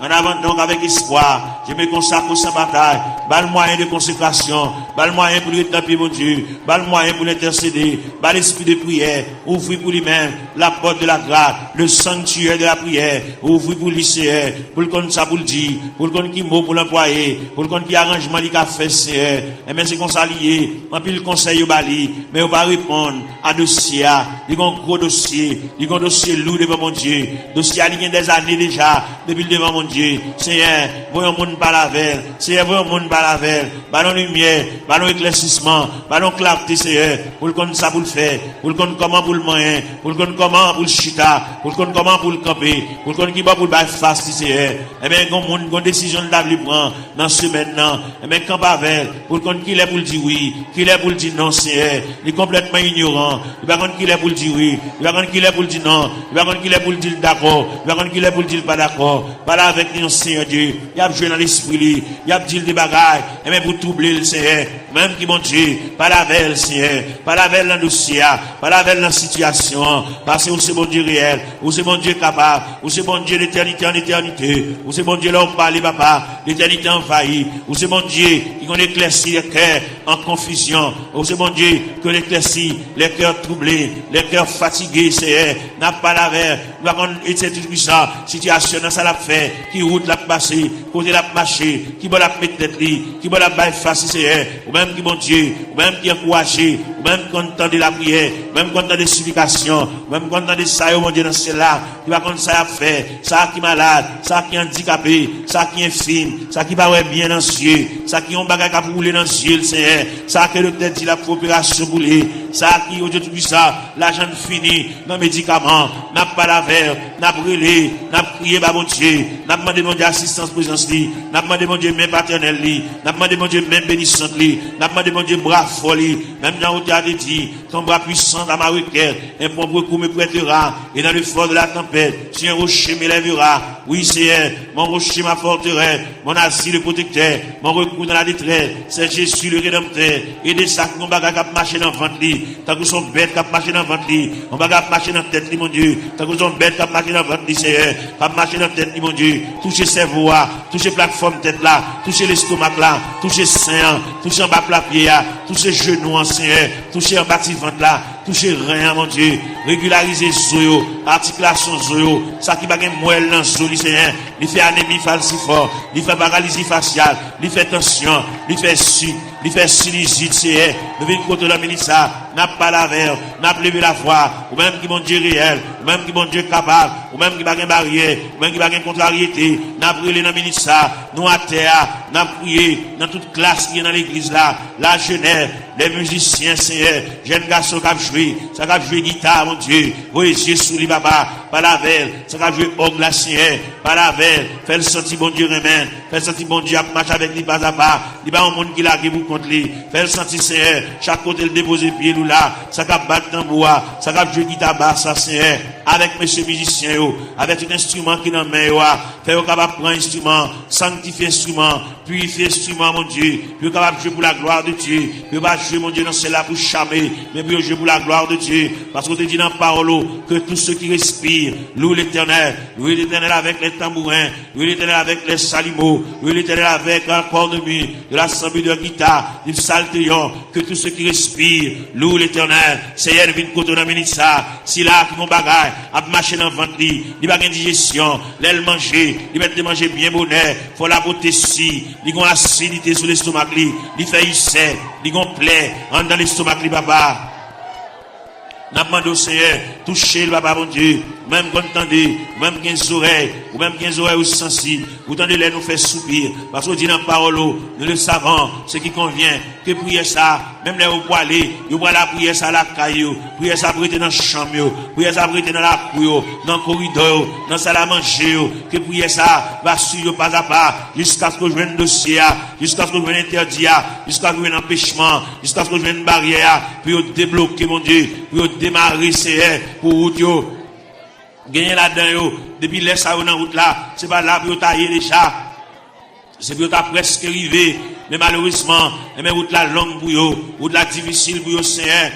en avant donc avec espoir, je me consacre sans bataille, bas le moyen de consécration, bas le moyen pour lui taper mon Dieu, bas le moyen pour l'intercéder, bas l'esprit de prière, ouvrir pour lui-même la porte de la grâce, le sanctuaire de la prière, ouvrir pour lui, Seigneur, pour le compte ça pour le dire, pour le compte qui mot pour l'employer, pour le compte qui arrangement il a fait, Seigneur, et bien c'est qu'on s'allie, on peut le conseil au bali, mais on va répondre à dossier, il y a un gros dossier, il y a un dossier lourd devant mon Dieu, dossier il y a des années déjà, depuis devant mon Dieu, Seigneur, voyons monde par la veille, Seigneur, voyons monde par la veille, ballon lumière, ballon éclaircissement, ballon clarté, Seigneur, pour le compte ça pour le faire, pour le compte comment pour le moyen, pour le compte comment pour le chita, pour le compte comment pour le camper, pour le compte qui va pour le bail face, Seigneur, et bien, une décision de la prendre dans ce maintenant, et bien, quand pas avec, pour le compte qu'il est pour le dire oui, qu'il est pour le dire non, Seigneur, il est complètement ignorant, il va compte qu'il est pour le dire oui, il va compte qu'il est pour le dire non, il va compte qu'il est pour le dire d'accord, il va compte qu'il est pour le dire pas d'accord, pas là avec nous, Seigneur Dieu, il y a joué dans l'esprit, il y a dit des bagailles, et même pour troubler le Seigneur, même qui mon Dieu, pas la veille, Seigneur, pas la veille dans le dossier, pas la veille dans la situation, parce que vous c'est bon Dieu réel, vous c'est bon Dieu capable, vous c'est bon Dieu d'éternité en éternité, vous c'est bon Dieu là où parle, papa, l'éternité envahie, vous c'est bon Dieu qui qu'on éclaircit les cœurs en confusion, vous c'est bon Dieu qui éclaircit les cœurs troublés, les cœurs fatigués, Seigneur, n'a pas la veille, nous avons été tout puissant, situation dans ça l'a fait, qui route l'a passé, côté l'a marché, qui va la mettre tête qui va la bailler face, Seigneur, ou même qui bon Dieu, ou même qui encouragé, ou même content de la prière, ou même content des supplications, ou même content de ça, mon Dieu, dans celle-là, qui va comme ça à faire, ça qui est malade, ça qui est handicapé, ça qui est infime, ça qui va bien dans les yeux, ça qui ont bagage à rouler dans les yeux, Seigneur, ça qui est le tête dit la coopération boulée, ça qui aujourd'hui ça, l'argent fini, dans les médicaments, n'a pas la verre, n'a brûlé, n'a prié, bah mon Dieu, n'a demandé mon Dieu assistance présence li, n'a demandé mon Dieu main paternelle li, n'a demandé mon Dieu main bénissante li, n'a demandé mon Dieu bras fort li, même dans où tu as dit, ton bras puissant à ma requête, un pauvre coup me prêtera, et dans le fort de la tempête, si un rocher m'élèvera, oui Seigneur, mon rocher ma forteresse, mon asile protecteur, mon recours dans la détresse, c'est Jésus le Rédempteur, et des sacs mon bagage à marcher dans le ventre li, tant que son bête qui marcher dans le ventre li, mon bagage à marcher dans la tête li, mon Dieu, tant que son bête qui marcher dans le ventre li, Seigneur, qui marcher dans la tête li, mon Dieu, toucher cerveau, toucher plateforme tête là, toucher l'estomac là, toucher sein, toucher en bas plat pied, toucher genoux, Seigneur, toucher en bas ventre là, toucher rien, mon Dieu, régulariser zoyo, articulation zoyo, ça qui va gagner moelle dans zoyo, Seigneur, il fait anémie falciforme, il fait paralysie faciale, il fait tension, il fait sucre, il fait sinusite, Seigneur, nous venons côté la ministre, n'a pas la verre, n'a pas levé la voix, ou même qui mon Dieu réel, ou même qui mon Dieu capable, ou même qui va gagner barrière, ou même qui va gagner contrariété, n'a brûlé dans le ministre, nous à terre, n'a prié dans toute classe qui est dans l'église là, la jeunesse, les musiciens, Seigneur, jeunes garçons qui ont joué, ça qui ont joué guitare, mon Dieu, voyez sous les papa, par la veille, ça qui ont joué orgue la Seigneur, par la veille, fait le sentir bon Dieu remède, fait le sentir bon Dieu à marcher avec lui pas à pas, il n'y a pas un monde qui l'a qui vous contre lui, fait le sentir Seigneur, chaque côté le déposer pied ou là, ça qui a battu tambour, ça qui a joué guitare basse, Seigneur, avec monsieur musicien, avec un instrument qui dans main, fait au capable prendre instrument, sanctifier instrument, purifier instrument, mon Dieu, puis capable jouer pour la gloire de Dieu, puis pas jouer, mon Dieu, dans celle-là pour charmer, mais puis jouer pour la gloire de Dieu, parce qu'on te dit dans la parole, que tous ceux qui respirent, louent l'Éternel avec les tambourins, louent l'Éternel avec les salimos, louent l'Éternel avec un corps de nuit, de l'assemblée de guitare, du psaltéon, que tous ceux qui respirent, louent l'éternel. Seigneur, nous venons côté dans minute ça. Si là, qui mon bagage, a marché dans le ventre, il va gagner digestion, l'aile manger, il va te manger bien bonheur, faut la beauté si, il a acidité sur l'estomac, il fait ulcère, il a plaie, en dans l'estomac, papa. N'a demandé au Seigneur, toucher le papa, mon Dieu, même quand entendez, même 15 oreilles, ou même 15 oreilles ou sensibles, vous entendez les nous faire soupir, parce qu'on dit dans la parole, nous le savons, ce qui convient, que prier ça, même les vous aller, vous pouvez la prier ça à la caillou, prier ça pour être dans la chambre, prier ça pour être dans la cour, dans le corridor, dans la salle à manger, que prier ça, va suivre pas à pas, jusqu'à ce que je vienne dossier, jusqu'à ce que je vienne interdit, jusqu'à ce que je vienne empêchement, jusqu'à ce que je vienne barrière, puis débloquer, mon Dieu, puis démarrer, c'est pour vous, gagner là-dedans, depuis les ça dans la route là, c'est pas là pour tailler déjà, c'est pour presque arrivé, mais malheureusement, mais route là longue pour vous, route là difficile pour vous, Seigneur,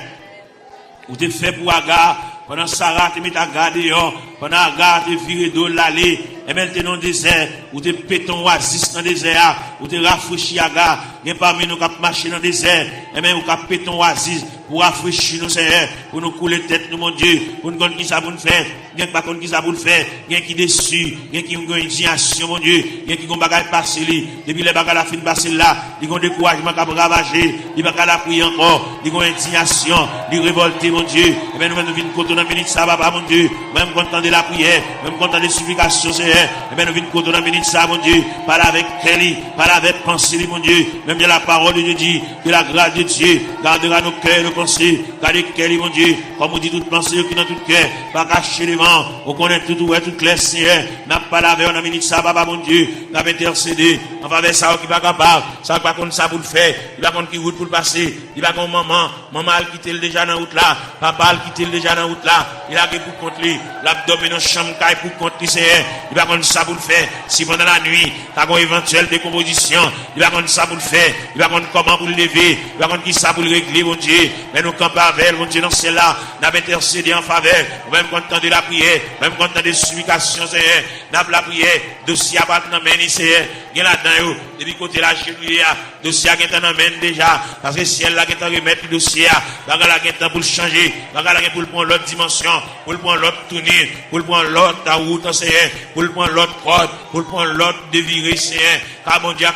vous êtes fait pour Agar, pendant Sarah, tu mets ta garde dehors, pendant Agar, tu viré d'eau l'aller, et même tu es dans le désert, ou tu péton oasis dans le désert, ou tu rafraîchis Agar, il y a parmi nous qui marché dans le désert, et même ou qui péton oasis, pour rafraîchir nous, Seigneur, pour nous couler tête, nous, mon Dieu, pour nous connaître qui ça pour nous faire, il y a pas contre qui ça pour nous faire, il y a qui déçu, il y a qui ont une indignation, mon Dieu, il y a qui ont bagage passé, depuis les bagages la fin passé là, ils ont découragement qui a ravagé, ils ont la prier encore, ils ont indignation, ils révolté, mon Dieu, et bien nous venons côté dans la minute ça, papa, mon Dieu, même content de la prière, même content des supplications, Seigneur, et bien nous venons côté dans la minute ça, mon Dieu, parle avec Kelly, parle avec pensée, mon Dieu, même de la parole de Dieu dit, que la grâce de Dieu gardera nos cœurs, nos pensées, gardez Kelly, mon Dieu, comme on dit toute pensée qui dans tout cœur, pas cacher les vents, on connaît tout clair, Seigneur, n'a pas lavé, on a minute ça, papa, mon Dieu, n'a pas intercédé, on va vers ça, qui va capable, ça va contre ça pour le faire, il va contre qui route pour le passer, il va contre maman a quitté le déjà dans la route là, papa a quitté le déjà dans la route là, il a pour contre lui, l'abdomen dans la chambre, pour contre lui, Seigneur, il va contre ça pour le faire, si pendant la nuit, t'as une éventuelle décomposition, il va contre ça pour le faire, il va contre comment pour le lever, il va contre qui ça pour le régler, mon Dieu, mais nous campons avec, mon Dieu, dans celle-là, n'a pas intercédé en faveur, même quand de la prière, même quand de supplication, Seigneur, n'a pas la prière, dossier à battre dans main, Seigneur, il y a là-dedans, depuis côté la chérie, dossier qui est en main déjà, parce que si elle là qui est en remettre le dossier, là qui est pour le changer, là pour le prendre l'autre dimension, pour le prendre l'autre tournure, pour le prendre l'autre route, Seigneur, pour le prendre l'autre code, pour le prendre l'autre déviré, Seigneur, car mon Dieu,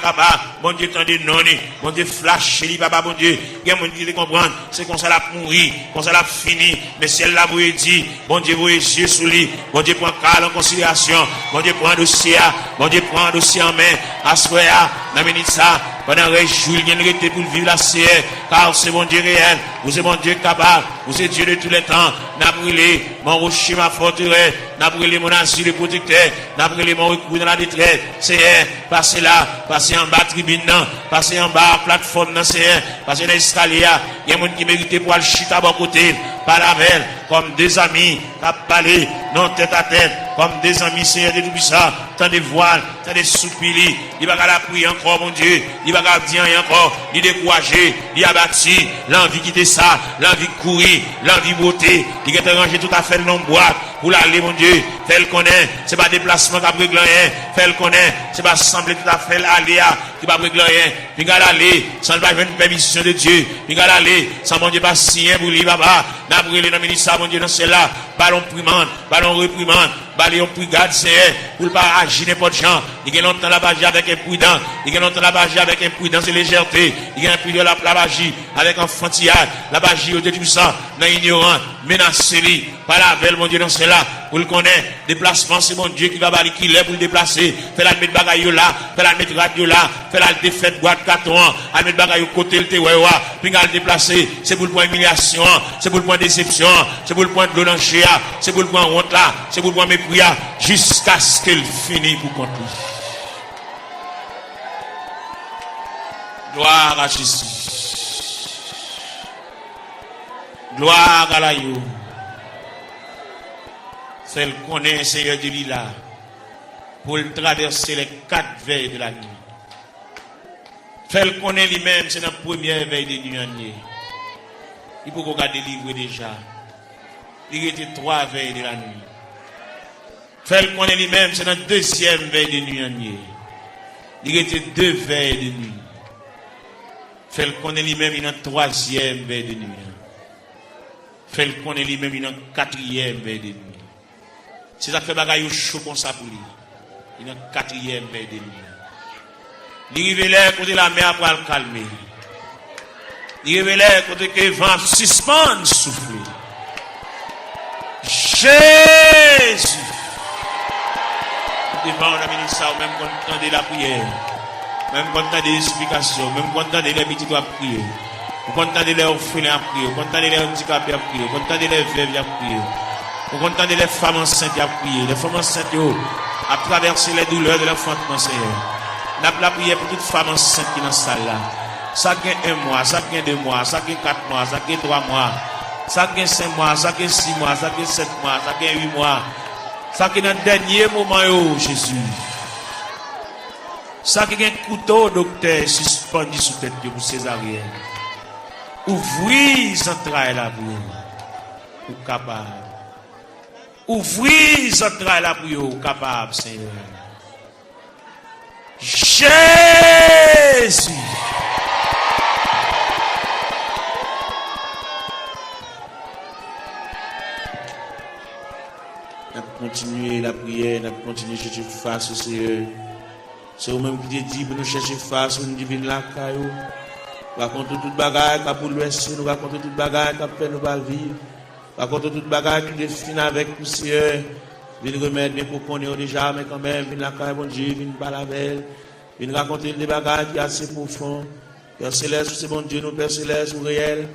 mon Dieu, tendez non, mon Dieu, flash, papa, mon Dieu, il y a mon Dieu qui comprendre, c'est qu'on ça l'a mourir, qu'on ça l'a fini, mais si elle l'a voulu dit, mon Dieu, vous yeux sous lui, mon Dieu, prend calme en considération, mon Dieu, prend un dossier, mon Dieu, prend un dossier en main, à ce moment-là, dans minute ça, pendant que Julien était pour vivre la CR, car c'est mon Dieu réel, vous êtes mon Dieu capable, vous êtes Dieu de tous les temps, n'a brûlé mon rocher, ma forteresse, n'a brûlé mon asile de protecteur, n'a brûlé mon recours dans la détresse, c'est passez là, passez en bas tribune, passez en bas plateforme, c'est passez dans l'escalier, il y a des gens qui méritent pour aller chita à bon côté, par la veille, comme des amis, à parler, non tête à tête, comme des amis, Seigneur de tout ça, tant de voiles, tant de soupirs, il va la prier encore, mon Dieu, il va dire encore, il décourager, il a bâti, l'envie quitter ça, l'envie de courir, l'envie de beauté, il a rangé tout à fait le boîte, pour l'aller, mon Dieu, fait le connaît, c'est pas déplacement qui a pris rien, fait le connaît, c'est pas sembler tout à fait l'aller, qui va pris rien, puis il va aller, sans pas une permission de Dieu, il va aller, sans mon Dieu pas signer pour lui, papa, n'a brûlé dans le ministère, mon Dieu, dans celle-là, ballon primande, ballon reprimande, ballon brigade, c'est pour ne pas agir n'importe gens, il y a longtemps la bagie avec imprudence, il y a longtemps la bagie avec imprudence et légèreté, il y a un peu de la bagie avec enfantillage, la bagie au tout ça, dans l'ignorant, menacé, par la veille, mon Dieu, dans celle-là, pour le connaître, déplacement, c'est mon Dieu qui va balayer, qui l'est pour le déplacer, fait la mettre bagaille là, fait la mettre radio là, fait la défaite boîte carton, à mettre bagaille au côté, le tewewa, puis à le déplacer, c'est pour le point humiliation, c'est pour le point déception, c'est pour le point de l'onanchéa, c'est pour le point honte là, c'est pour le point mépris, jusqu'à ce qu'elle finisse pour compter. Gloire à Jésus. Gloire à la yo. Celle qu'on est, Seigneur de l'Ila, pour traverser les 4 veilles de la nuit. Celle qu'on est lui-même, c'est la première veille de nuit. Il faut qu'on a délivré déjà. Il était 3 veilles de la nuit. Celle qu'on est lui-même, c'est la deuxième veille de nuit. Il était 2 veilles de nuit. Fait le connaît lui-même, il est en troisième veille de nuit. Fait le connaît lui-même, il est en quatrième veille de nuit. C'est ça qui fait bagaille chaud comme ça pour lui. Il est en quatrième veille de nuit. Il révèle côté la mer pour le calmer. Il révèle côté que le vent suspend souffler. Jésus. Devant la ministre, même quand on entend la prière, même quand on entend des explications, même quand on entend les petits à prier, quand on entend les orphelins à prier, quand on entend les handicapés à prier, quand on entend les veuves à prier, quand on entend les femmes enceintes à prier, les femmes enceintes à traverser les douleurs de l'enfantement, Seigneur. N'a pas la prière pour toute femme enceinte qui est dans la salle là. Ça qui est 1 mois, ça qui est 2 mois, ça qui est 4 mois, ça qui est 3 mois, ça qui est 5 mois, ça qui est 6 mois, ça qui est 7 mois, ça qui est 8 mois. Ça qui est dans le dernier moment, Jésus. Ça qui est un couteau, docteur, suspendu sous tête pour césarienne. Ouvrez les entrailles là pour vous. Ou capable. Ouvrez les entrailles là pour vous. Capable, Seigneur. Jésus. Nous continuer la prière, nous continuer à chercher face au Seigneur. C'est vous-même qui te dit pour nous chercher face au divin la caillou. Nous racontons toute bagaille qui bouleversé, nous racontons toute bagaille qui fait nous pas vivre. Nous racontons toute bagaille qui définit avec nous, Seigneur. Viens remettre bien pour qu'on ait déjà, mais quand même, viens la caille, bon Dieu, viens pas la belle. Viens raconter des bagailles qui sont assez profondes. Père Céleste, c'est bon Dieu, nous, Père Céleste, ou réel.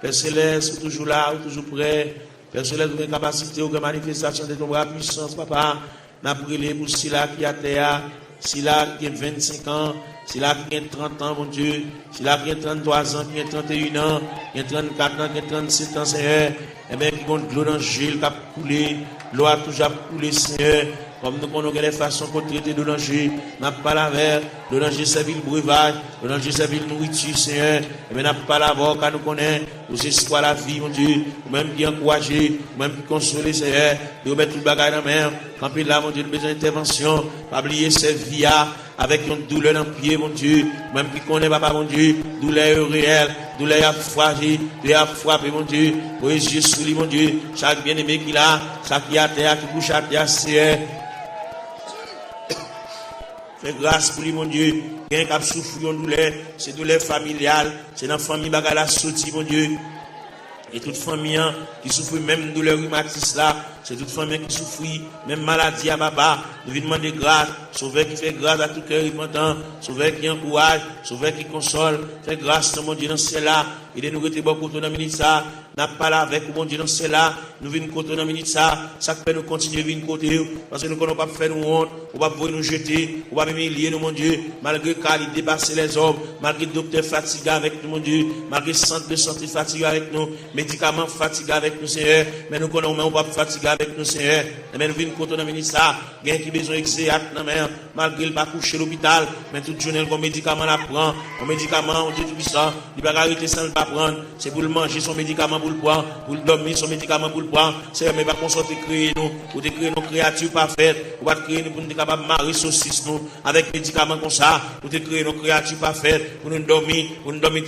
Père Céleste, toujours là, toujours prêt. Père Céleste, vous avez capacité, vous avez manifestation de ton bras puissance, papa. N'a brûlé pour Sila qui a terre, Sila qui a 25 ans, Sila qui a 30 ans, mon Dieu, Sila qui a 33 ans, qui a 31 ans, qui a 34 ans, qui a 37 ans, Seigneur. Et bien, qui compte l'eau dans le gel, qui a coulé, l'eau a toujours coulé, Seigneur. Comme nous connaissons les façons pour traiter de danger, n'a pas la mer, le danger c'est le breuvage, le danger c'est le nourriture, Seigneur. Et bien, n'a pas la voix, car nous connaissons, aux espoirs la vie, mon Dieu, ou même qui encourager, ou même qui consoler, Seigneur, de remettre tout le bagage dans la mer. Quand puis là, mon Dieu, nous besoin d'intervention, pas oublier cette vie avec une douleur dans le pied, mon Dieu, même qui connaît, papa, mon Dieu, douleur réelle, douleur à fragile, douleur à frapper, mon Dieu, pour les yeux sous lui, mon Dieu, chaque bien-aimé qui l'a, chaque qui a terre, qui bouge à terre, Seigneur. Fais grâce pour lui, mon Dieu. Quelqu'un qui a souffert de douleur, c'est douleur familiale, c'est dans la famille qui a sorti, mon Dieu. Et toute famille qui souffre même de douleur rhumatisme là, c'est toute famille qui souffre même maladie à papa. Nous lui demander grâce, sauveur qui fait grâce à tout cœur repentant, sauveur qui encourage, sauveur qui console, fait grâce mon Dieu dans cela. Il est nous rester beaucoup dans la minute ça, n'a pas là avec mon Dieu dans cela, nous venons côté dans la minute ça fait nous continuer venir côté parce que nous ne pas faire nous honte, on va pas nous jeter, on va même humilier nous mon Dieu, malgré qu'il dépasser les hommes, malgré le docteur fatigué avec nous mon Dieu, malgré le centre de santé fatigué avec nous, médicaments fatigués avec nous Seigneur, mais nous connaissons on va fatiguer avec nous Seigneur, mais nous venons côté dans la minute ça, gain qui besoin exéat dans mer, malgré le pas coucher l'hôpital, mais toute journée comme médicament la prend, un médicament on dit tout ça, il va arrêter sans le pas prendre, c'est pour le manger son médicament pour le prendre, pour le dormir son médicament pour le prendre, c'est mais pas qu'on sorte créer nous, pour créer nos créatures parfaites, pour créer nous pour nous capable marier saucisse nous avec médicaments comme ça, pour créer nos créatures parfaites, pour nous dormir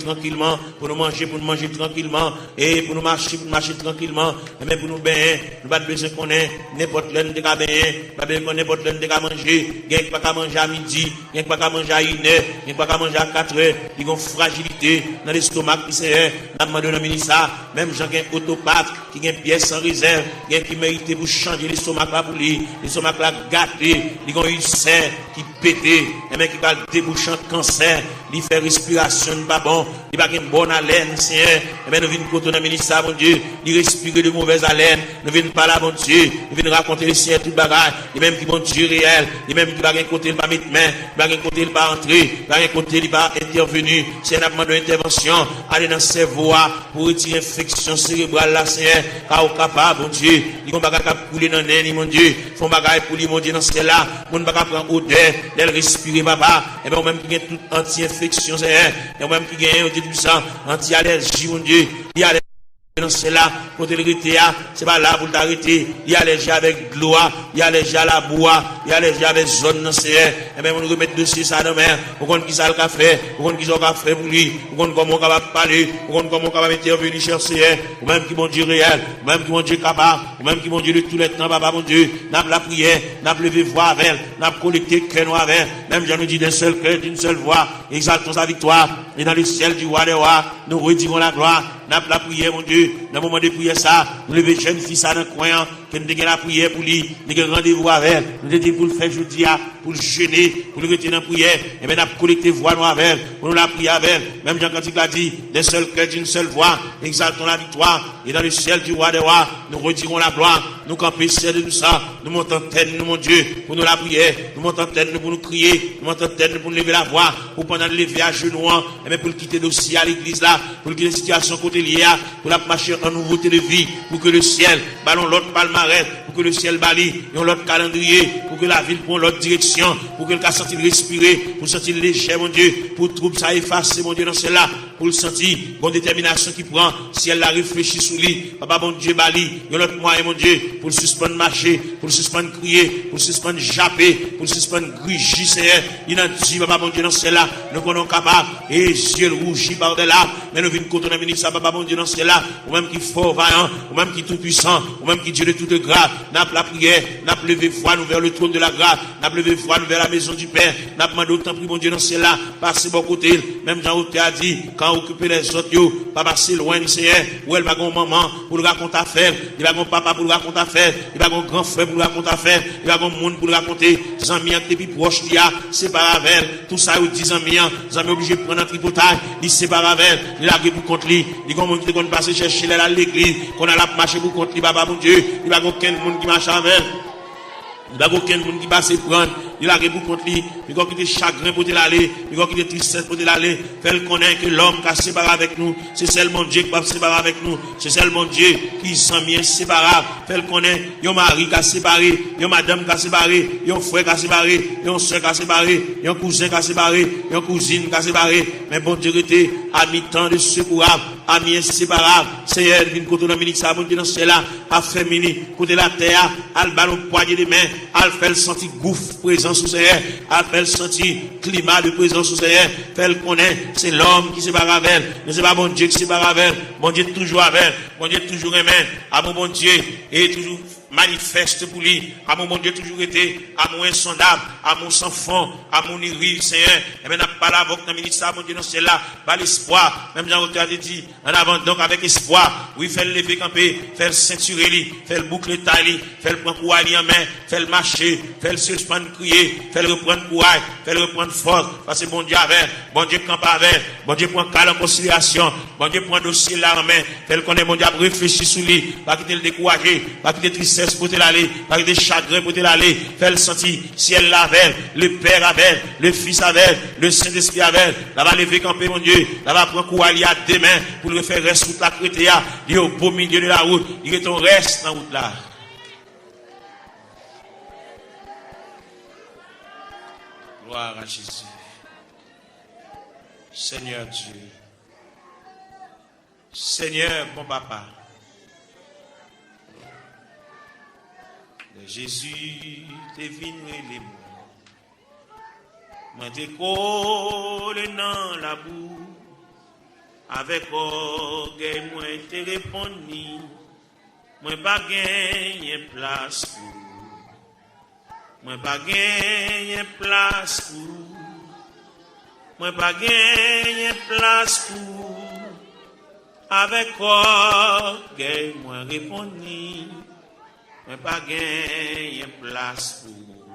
tranquillement, pour nous manger tranquillement et pour nous marcher tranquillement, mais pour nous baigner, nous pas besoin qu'on ait n'importe l'un de cas baigner, pas besoin qu'on n'importe l'un de cas manger, gagne pas qu'à manger à midi, gagne pas qu'à manger à 1h, gagne pas qu'à manger à 4h, ils ont fragilité dans l'estomac qui c'est n'a demandé dans ministère, même gens qui ont autopathe, qui ont pièces sans réserve, qui méritent pour changer l'estomac là pour lui, l'estomac là gâté, ils ont une serre qui pété, et même qui va déboucher un cancer, il fait respiration pas bon, il va une bonne haleine, Seigneur, et bien nous venons côté dans ministère, mon Dieu, il respire de mauvaise haleine, nous venons parler à mon Dieu, nous venons raconter les Seigneur tout bagage, et même qui bon Dieu réel, et même qui va un côté il va mettre main, il va un côté il va entrer, il va un côté il va intervenir, c'est un demande d'intervention, aller dans ses voies pour retirer l'infection cérébrale là, Seigneur, car au capable, mon Dieu, ils vont pas couler dans l'air, mon Dieu, font bagaille pour lui, mon Dieu, dans ce là, on ne va pas prendre odeur, d'elle respirer, papa, et bien, même qui gagne toute anti-infection, Seigneur, et même qui gagne, on dit tout ça, anti-allergie, mon Dieu, il y a C'est là, pour te l'arrêter, c'est pas là pour t'arrêter. Il y a les gens avec gloire, il y a les gens à la bois, il y a les gens avec zone dans c'est. Et bien, on nous remet dossier ça dans main. Pour qu'on qui ça le café, pour qu'on qui ça le café pour lui, pour qu'on comment on capable parler, pour qu'on comment on capable intervenir chercher, ou même qui mon Dieu réel, ou même qui mon Dieu capable, ou même qui mon Dieu de tous les temps, papa mon Dieu, n'a la prière, n'a levé voix avec, n'a collecté cœur noir avec, même j'en nous dit d'un seul cœur, d'une seule voix, exaltons sa victoire, et dans le ciel du roi des rois, nous retirons la gloire, n'a la prière, mon Dieu. Dans le moment de prière ça, nous levons jeune fille ça dans le coin, que nous avons la prière pour lui, nous avons rendez-vous avec, nous avons dit pour le faire jeudi, pour le jeûner, pour le retirer dans la prière, et bien nous avons collecté voix nous avec, pour nous la prier avec, même Jean Cantique l'a dit, d'un seul cœur, d'une seule voix, exaltons la victoire, et dans le ciel du roi des rois, nous retirons la gloire, nous campons de tout ça, nous montons tête, nous mon Dieu, pour nous la prière, nous montons tête, nous pour nous crier, nous montons tête, nous pour nous lever la voix, pour pendant le lever à genoux, et bien pour le quitter dossier à l'église là, pour le quitter la situation côté liée, pour la marcher en nouveauté de vie, pour que le ciel ballon l'autre palmarès, pour que le ciel balie, et l'autre calendrier, pour que la ville prenne l'autre direction, pour que le cas sentir respirer, pour sentir léger, mon Dieu, pour trouble ça effacer, mon Dieu, dans cela, pour le sentir, bonne détermination qui prend, si elle la réfléchit sous lui, papa, bon Dieu, balie, et l'autre moyen, mon Dieu, pour le suspendre marcher, pour le suspendre crier, pour le suspendre japper, pour le suspendre grigir, Seigneur, il a dit, papa, bon Dieu, dans cela, nous sommes capables, et yeux rougis par de là, mais nous venons contre la ça, papa, bon Dieu, dans cela, ou même qui fort, vaillant, ou même qui tout puissant, ou même qui Dieu de toute grâce, n'a pas la prière, n'a pas levé foi, nous vers le trône de la grâce, n'a pas levé foi, nous vers la maison du Père, n'a pas demandé autant pris, mon Dieu, dans cela, passer bon côté, même Jean-Auté a dit, quand occuper les autres, yo, pas passer loin du Seigneur, où elle va gon maman, pour le raconter affaire, il va gon papa pour le raconter affaire, il va gon grand frère pour le raconter affaire, il va gon monde pour le raconter, les amis, depuis proche, il y a, c'est pas avec, tout ça, ou 10 amis, les amis obligés de prendre un tripotage, il c'est pas avec, il a pour contre lui, il va gon passer chercher à l'église, qu'on a la marché pour contre lui, papa, mon Dieu, il va gon aucun monde qui marche avec. Il n'y a aucun monde qui va se prendre. Il a pour contre lui. Il a quitté chagrin pour l'aller. Il a quitté tristesse pour l'aller. Fait connaître que l'homme qui a séparé avec nous, c'est seulement Dieu qui va séparer avec nous. C'est seulement Dieu qui s'en vient séparable. Fait connaître, il y a un mari qui a séparé, il y a madame qui a séparé, il y a un frère qui a séparé, il y a un soeur qui a séparé, il y a un cousin qui a séparé, il y a une cousine qui a séparé. Mais bon Dieu était à mi-temps de secourable, à mi-inséparable. Seigneur, vient côté dans ministre, bon Dieu dans cela, à féminin, côté la terre, à le ballon poignée des mains, à le faire sentir gouffre présence sous Seigneur, à le faire sentir climat de présence sous Seigneur, fait le connaître, c'est l'homme qui sépare avec elle, mais c'est pas bon Dieu qui sépare avec elle, bon Dieu toujours avec elle, bon Dieu toujours aimé, à mon bon Dieu, et toujours manifeste pour lui, à mon bon Dieu toujours été, à mon insondable, à mon sans fond, à mon irrive, Seigneur, et bien n'a pas la voix dans le ministère, mon Dieu, dans cela, pas l'espoir, même Jean-Auté a dit, en avant donc avec espoir, oui, fait le lever camper, fait le ceinturer lui, fait le boucler taille, fait le prendre courage en main, fait le marcher, fait le suspendre crier, fait le reprendre courage, fait le reprendre force, parce que bon Dieu avec, bon Dieu campe avec, bon Dieu prend calme en conciliation, bon Dieu prend dossier là en main, fait le connaître, bon Dieu réfléchir sur lui, pas quitter le décourager, pas quitter tristesse pour te l'aller, pas quitter chagrin pour te l'aller, fait le sentir, ciel avec, le Père avec, le Fils avec, le Saint-Esprit avec, là va lever camper mon Dieu, là va prendre courage à deux mains, pour le faire reste toute la chrétienne, il est au beau milieu de la route, il est ton reste dans la route là. Gloire à Jésus. Seigneur Dieu. Seigneur, bon papa. Jésus, t'es venu les mots. Moi t'es collé dans la boue. Avec orgueil, moi t'es répondu. Moi pas gagné place pour. Moi pas gagné place pour. Moi pas gagné place pour. Avec orgueil, moi répondu. Moi pas gagné place pour.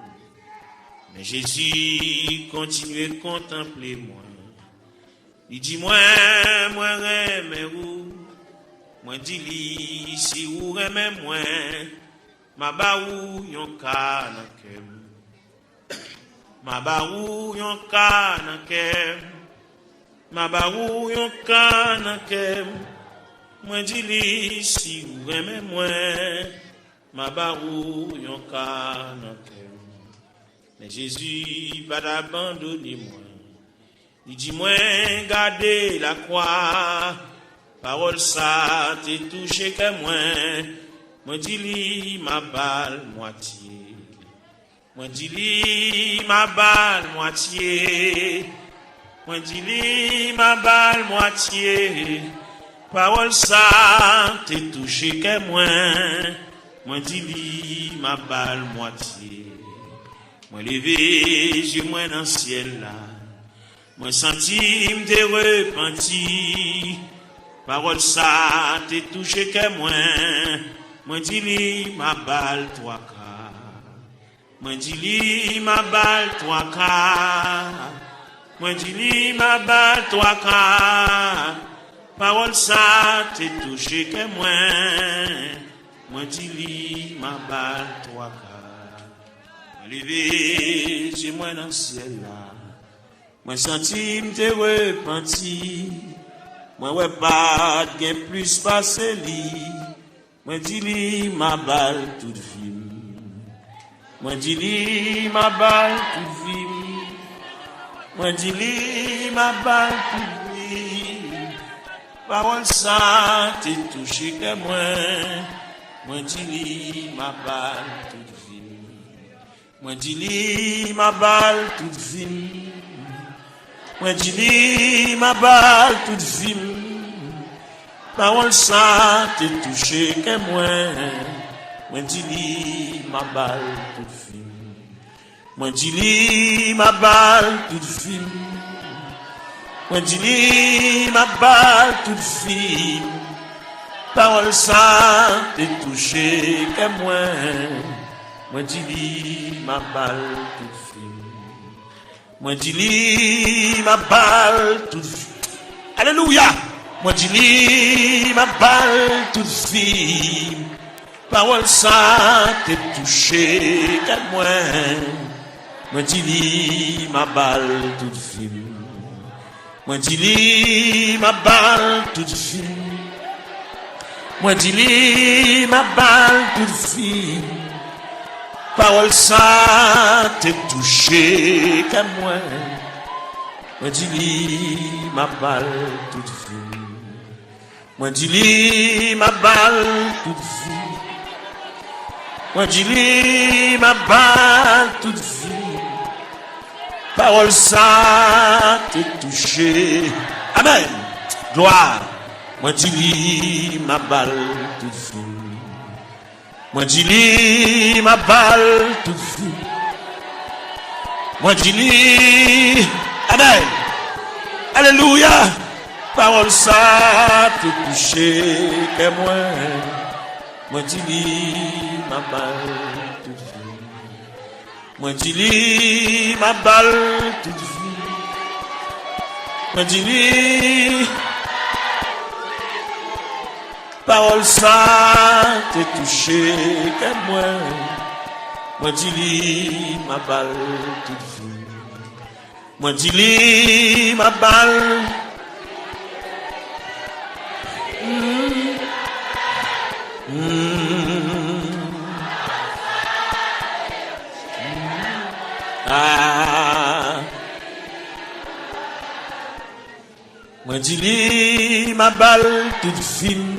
Mais Jésus continue de contempler moi. Il dit moi remets où. Moi dis si ou remets moi. Ma baou yon kanakem. Ma baou yon kanakem. Ma baou yon kanakem. Moi dis si ou remets moi. Ma baou yon kanakem. Mais Jésus va d'abandonner moi. Il dit moi garder la croix. Parole ça t'es touché que moi dis li ma balle moitié. Moi dis li ma balle moitié. Moi dis li ma balle moitié. Parole ça t'es touché que moi dis li ma balle moitié. Moi levé j'ai moi dans ciel là. Moi senti m'te repenti. Parole ça t'es touché que moi dis li ma balle toi ka. Moi dis li ma balle toi ka. Moi dis li ma balle toi ka. Parole ça t'es touché que moi dis li ma balle toi ka. Moi levé j'ai moi dans ciel là. Moi senti m'te repenti. Moi ouais pas gain plus passé li. Moi dis li ma balle toute vie. Moi dis li ma balle toute vie. Moi dis li ma balle toute vie. Parole ça t'es touché que moi dis li ma balle toute vie. Moi dis li ma balle toute vie. Moi dis li ma balle toute vie. Parole ça t'es touché que moi dis li ma balle toute vie. Moi dis li ma balle toute vie. Moi dis li ma balle toute vie. Parole ça t'es touché que moi dis li ma balle toute vie. Moi dis li ma balle toute vie. Alléluia. Moi dis li ma balle toute vie. Parole ça t'es touché qu'à moi dis li ma balle toute vie. Moi dis li ma balle toute vie. Moi dis li ma balle toute vie. Parole ça t'es touché qu'à moi dis li ma balle toute vie. Moi dis li ma balle toute vie. Moi dis li ma balle toute vie. Parole ça t'es touché. Amen. Gloire. Moi dis li ma balle toute vie. Moi dis li ma balle toute vie. Moi dis li. Amen. Alléluia. Parole ça te touché que moi dis li ma balle toute vie. Moi dis li ma balle toute vie. Moi dis li. Parole ça te touché que moi dis li ma balle toute vie. Moi dis li ma balle. Moi dis li ma balle toute fine.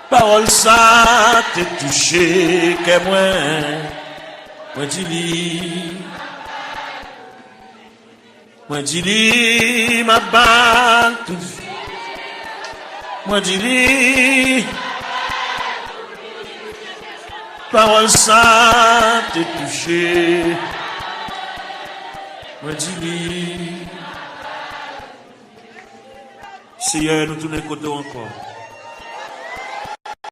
Parole ça te touché que moi dis li. Moi dis li ma balle toute fine. Moi dis li. Parole ça te touché. Moi dis li. Seigneur, nous tournons côté encore.